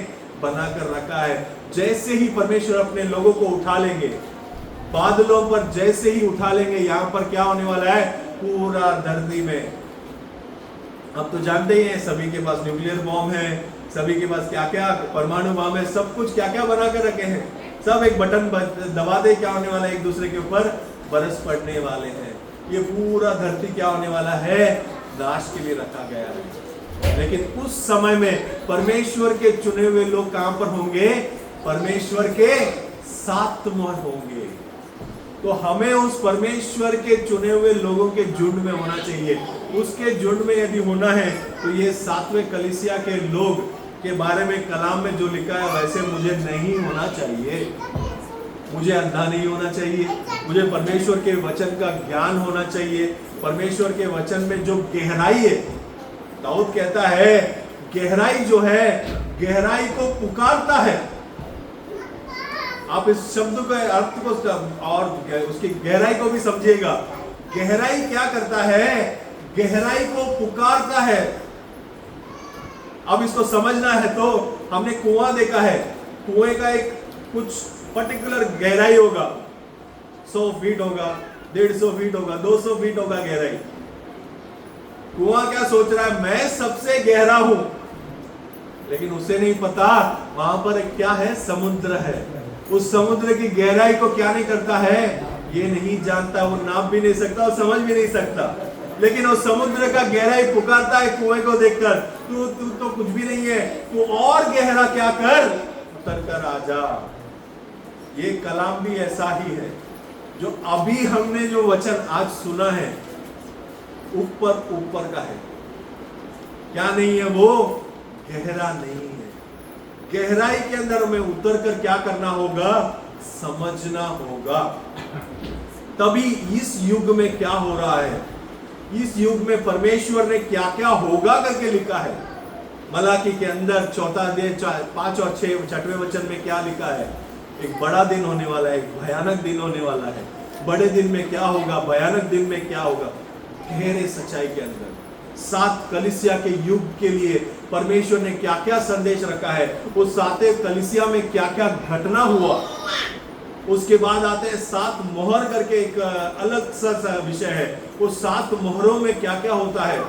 बनाकर रखा है। जैसे ही परमेश्वर अपने लोगों को उठा लेंगे, बादलों पर जैसे ही उठा लेंगे, यहाँ पर क्या होने वाला है, पूरा धरती में। अब तो जानते ही हैं, सभी के पास न्यूक्लियर बॉम्ब है, सभी के पास क्या क्या परमाणु बम है, सब कुछ क्या क्या बना कर रखे हैं। सब एक बटन दबा दे, क्या होने वाला है, एक दूसरे के ऊपर बरस पड़ने वाले हैं। ये पूरा धरती क्या होने वाला है, नाश के लिए रखा गया है। लेकिन उस समय में परमेश्वर के चुने हुए लोग कहां पर होंगे, परमेश्वर के साथ मोहर होंगे। तो हमें उस परमेश्वर के चुने हुए लोगों के झुंड में होना चाहिए। उसके झुंड में यदि होना है तो ये सातवें कलीसिया के लोग के बारे में कलाम में जो लिखा है वैसे मुझे नहीं होना चाहिए। मुझे अंधा नहीं होना चाहिए, मुझे परमेश्वर के वचन का ज्ञान होना चाहिए। परमेश्वर के वचन में जो गहराई है, दाऊद कहता है गहराई जो है, गहराई को पुकारता है। आप इस शब्द के अर्थ को और उसकी गहराई को भी समझिएगा। गहराई क्या करता है, गहराई को पुकारता है। अब इसको समझना है तो हमने कुआं देखा है, कुएं का एक कुछ पर्टिकुलर गहराई होगा, 100 फीट होगा, 150 फीट होगा, 200 फीट होगा गहराई। कुआं क्या सोच रहा है, मैं सबसे गहरा हूं, लेकिन उसे नहीं पता वहां पर क्या है, समुद्र है। उस समुद्र की गहराई को क्या नहीं करता है, ये नहीं जानता, वो नाप भी नहीं सकता और समझ भी नहीं सकता। लेकिन वो समुद्र का गहराई पुकारता है कुएं को देखकर, तू तू तो कुछ भी नहीं है, तू और गहरा क्या कर, उतर कर आ जा। ये कलाम भी ऐसा ही है। जो अभी हमने जो वचन आज सुना है ऊपर ऊपर का है, क्या नहीं है, वो गहरा नहीं है। गहराई के अंदर हमें उतर कर क्या करना होगा, समझना होगा। तभी इस युग में क्या हो रहा है, इस युग में परमेश्वर ने क्या क्या होगा करके लिखा है। मलाकी के अंदर 4 अध्याय 5 और 6 वचन में क्या लिखा है, एक बड़ा दिन होने वाला है, एक भयानक दिन होने वाला है। बड़े दिन में क्या होगा, भयानक दिन में क्या होगा, गहरे सच्चाई के अंदर 7 कलीसिया के युग के लिए परमेश्वर ने क्या क्या संदेश रखा है। उस 7 कलीसिया में क्या क्या घटना हुआ। उसके बाद आते हैं 7 मोहर करके एक अलग सा विषय है। वो 7 मोहरों में क्या क्या होता है,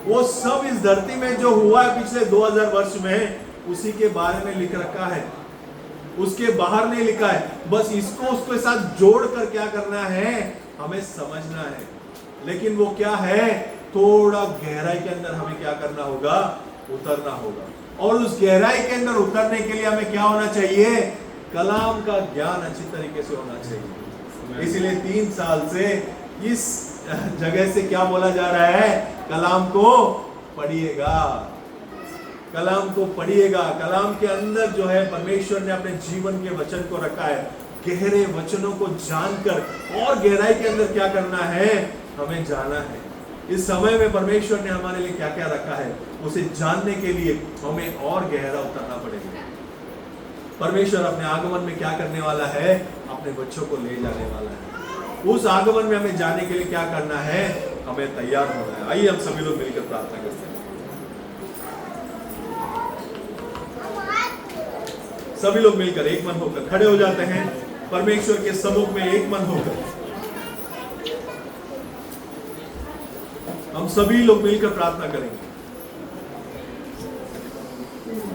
वो सब इस धरती में जो हुआ है पिछले 2000 वर्ष में, उसी के बारे में लिख रखा है। उसके बाहर नहीं लिखा है, बस इसको उसके साथ जोड़ कर क्या करना है, हमें समझना है। लेकिन वो क्या है, थोड़ा गहराई के अंदर हमें क्या करना होगा, उतरना होगा। और उस गहराई के अंदर उतरने के लिए हमें क्या होना चाहिए, कलाम का ज्ञान अच्छी तरीके से होना चाहिए। इसलिए 3 साल से इस जगह से क्या बोला जा रहा है, कलाम को पढ़िएगा, कलाम को पढ़िएगा। कलाम के अंदर जो है परमेश्वर ने अपने जीवन के वचन को रखा है। गहरे वचनों को जानकर और गहराई के अंदर क्या करना है, हमें जाना है। इस समय में परमेश्वर ने हमारे लिए क्या क्या रखा है, उसे जानने के लिए हमें और गहरा उतरना पड़ेगा। परमेश्वर अपने आगमन में क्या करने वाला है, अपने बच्चों को ले जाने वाला है। उस आगमन में हमें जाने के लिए क्या करना है, हमें तैयार होना है। आइए हम सभी लोग मिलकर प्रार्थना करते हैं। सभी लोग मिलकर एक मन होकर खड़े हो जाते हैं, परमेश्वर के सम्मुख में एक मन होकर हम सभी लोग मिलकर प्रार्थना करेंगे।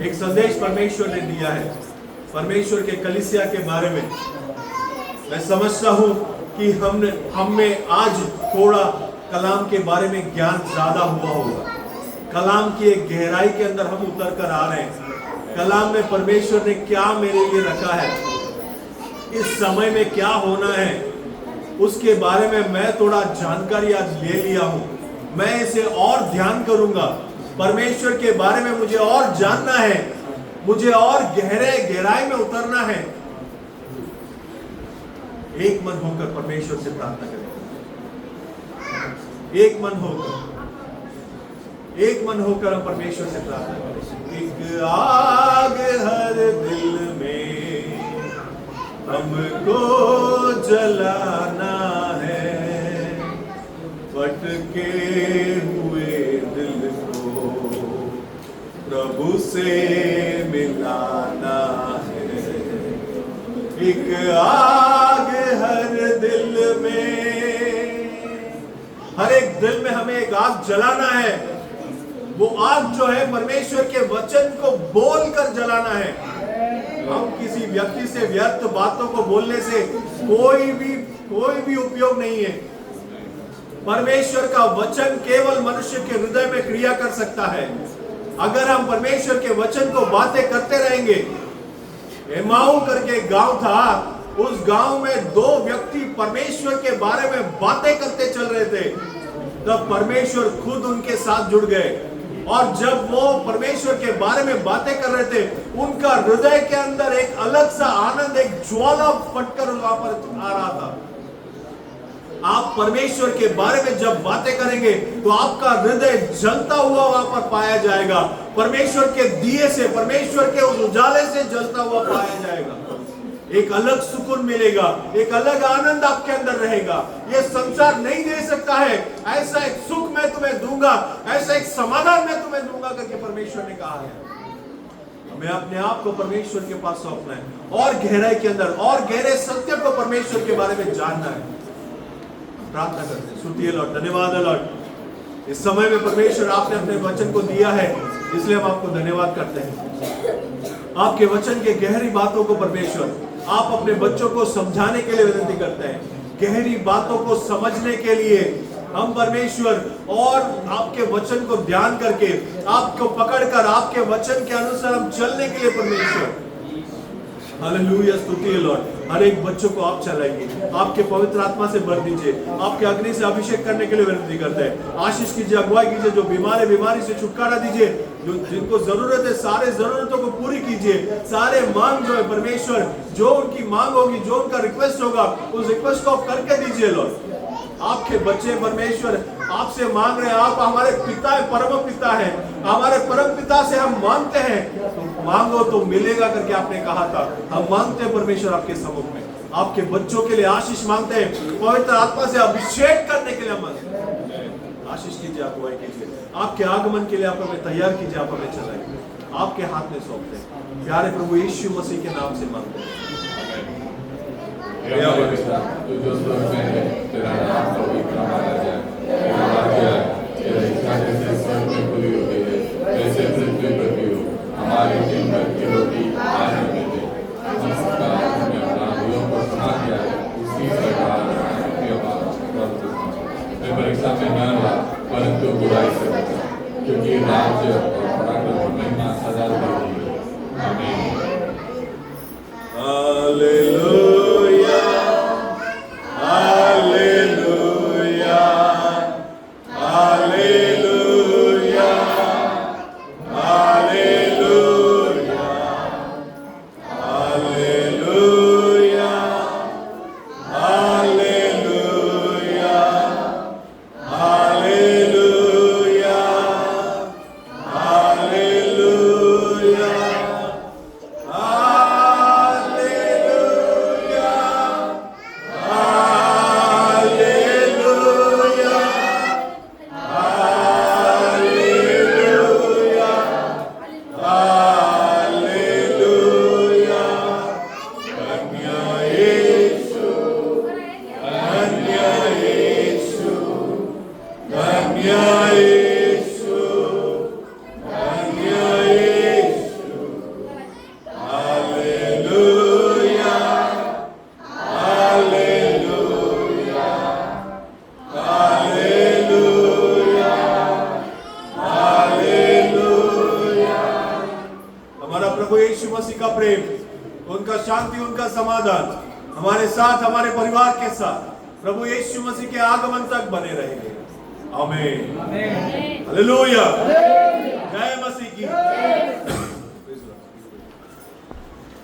एक संदेश परमेश्वर ने दिया है परमेश्वर के कलीसिया के बारे में। मैं समझता हूं कि हम में आज थोड़ा कलाम के बारे में ज्ञान ज्यादा हुआ होगा। कलाम की एक गहराई के अंदर हम उतर कर आ रहे हैं। कलाम में परमेश्वर ने क्या मेरे लिए रखा है, इस समय में क्या होना है उसके बारे में मैं थोड़ा जानकारी आज ले लिया हूं। मैं इसे और ध्यान करूंगा। परमेश्वर के बारे में मुझे और जानना है, मुझे और गहराई में उतरना है। एक मन होकर परमेश्वर से प्रार्थना करें। एक मन होकर हम परमेश्वर से प्रार्थना करें। एक आग हर दिल में हमको जलाना है, भटके हुए दिल को प्रभु से मिलाना है। एक आग हर दिल में, हर एक दिल में हमें एक आग जलाना है। वो आग जो है परमेश्वर के वचन को बोलकर जलाना है। हम किसी व्यक्ति से व्यर्थ बातों को बोलने से कोई भी उपयोग नहीं है। परमेश्वर का वचन केवल मनुष्य के हृदय में क्रिया कर सकता है। अगर हम परमेश्वर के वचन को बातें करते रहेंगे। एमाऊ करके गांव था, उस गांव में दो व्यक्ति परमेश्वर के बारे में बातें करते चल रहे थे। तब परमेश्वर खुद उनके साथ जुड़ गए, और जब वो परमेश्वर के बारे में बातें कर रहे थे, उनका हृदय के अंदर एक अलग सा आनंद, एक ज्वाला फटकर वहां पर आ रहा था। आप परमेश्वर के बारे में जब बातें करेंगे तो आपका हृदय जलता हुआ वहां पर पाया जाएगा। परमेश्वर के दिए से, परमेश्वर के उस उजाले से जलता हुआ पाया जाएगा। एक अलग सुकून मिलेगा, एक अलग आनंद आपके अंदर रहेगा। ये संसार नहीं दे सकता है। ऐसा एक सुख मैं तुम्हें दूंगा, ऐसा एक समाधान मैं तुम्हें दूंगा करके परमेश्वर ने कहा है। हमें अपने आप को परमेश्वर के पास सौंपना है, और गहराई के अंदर और गहरे सत्य को परमेश्वर के बारे में जानना है। प्रार्थना करते हैं। स्तुति लॉर्ड, धन्यवाद लॉर्ड। इस समय में परमेश्वर आपने अपने वचन को दिया है, इसलिए हम आपको धन्यवाद करते हैं। आपके वचन के गहरी बातों को परमेश्वर आप अपने बच्चों को समझाने के लिए विनती करते हैं। गहरी बातों को समझने के लिए हम परमेश्वर और आपके वचन को ध्यान करके, आपको पकड़कर आपके वचन के अनुसार हम चलने के लिए परमेश्वर, हालेलुया, स्तुति है लॉर्ड। हर एक बच्चों को आप चलाइए, आपके पवित्र आत्मा से भर दीजिए, आपके अग्नि से अभिषेक करने के लिए विनती करते हैं। आशीष कीजिए, अगुवाई कीजिए, जो बीमार है बीमारी से छुटकारा दीजिए, जो जिनको जरूरत है सारे जरूरतों को पूरी कीजिए। सारे मांग जो है परमेश्वर, जो उनकी मांग होगी, जो उनका रिक्वेस्ट होगा, उस रिक्वेस्ट को आप करके दीजिए लॉर्ड। आपके बच्चे परमेश्वर आपसे मांग रहे हैं। आप हमारे पिता है, परम पिता है, हमारे परम पिता से हम मांगते हैं, तो मांगो तो मिलेगा करके आपने कहा था। हम मांगते हैं परमेश्वर आपके सम्मुख में, आपके बच्चों के लिए आशीष मांगते हैं, पवित्र आत्मा से अभिषेक करने के लिए हम आशीष कीजिए, अगुवाई कीजिए, आपके आगमन के लिए आप हमें तैयार कीजिए, आप हमें चलाइए, आपके हाथ में सौंपते हैं। प्यारे प्रभु यीशु मसीह के नाम से मांगते हैं। तेरा स्वर्ग में है, तेरा नाम पवित्र माना जाए, तेरा राज्य आए, तेरा इच्छा जैसे स्वर्ग में पूरी होती है वैसे पृथ्वी पर भी हो। हमारी दिन भर की रोटी आज हमें दे। हम सबका हमें अपराधियों को क्षमा किया है, उसी प्रकार मैं परीक्षा में न हुआ, परंतु बुराई से बचा, क्योंकि राज्य और पराक्रम महिमा सदा रहती है। आमीन। हालेलुया, हमारे साथ, हमारे परिवार के साथ प्रभु यीशु मसीह के आगमन तक बने रहेंगे। आमीन। हालेलुया। जय मसीह की।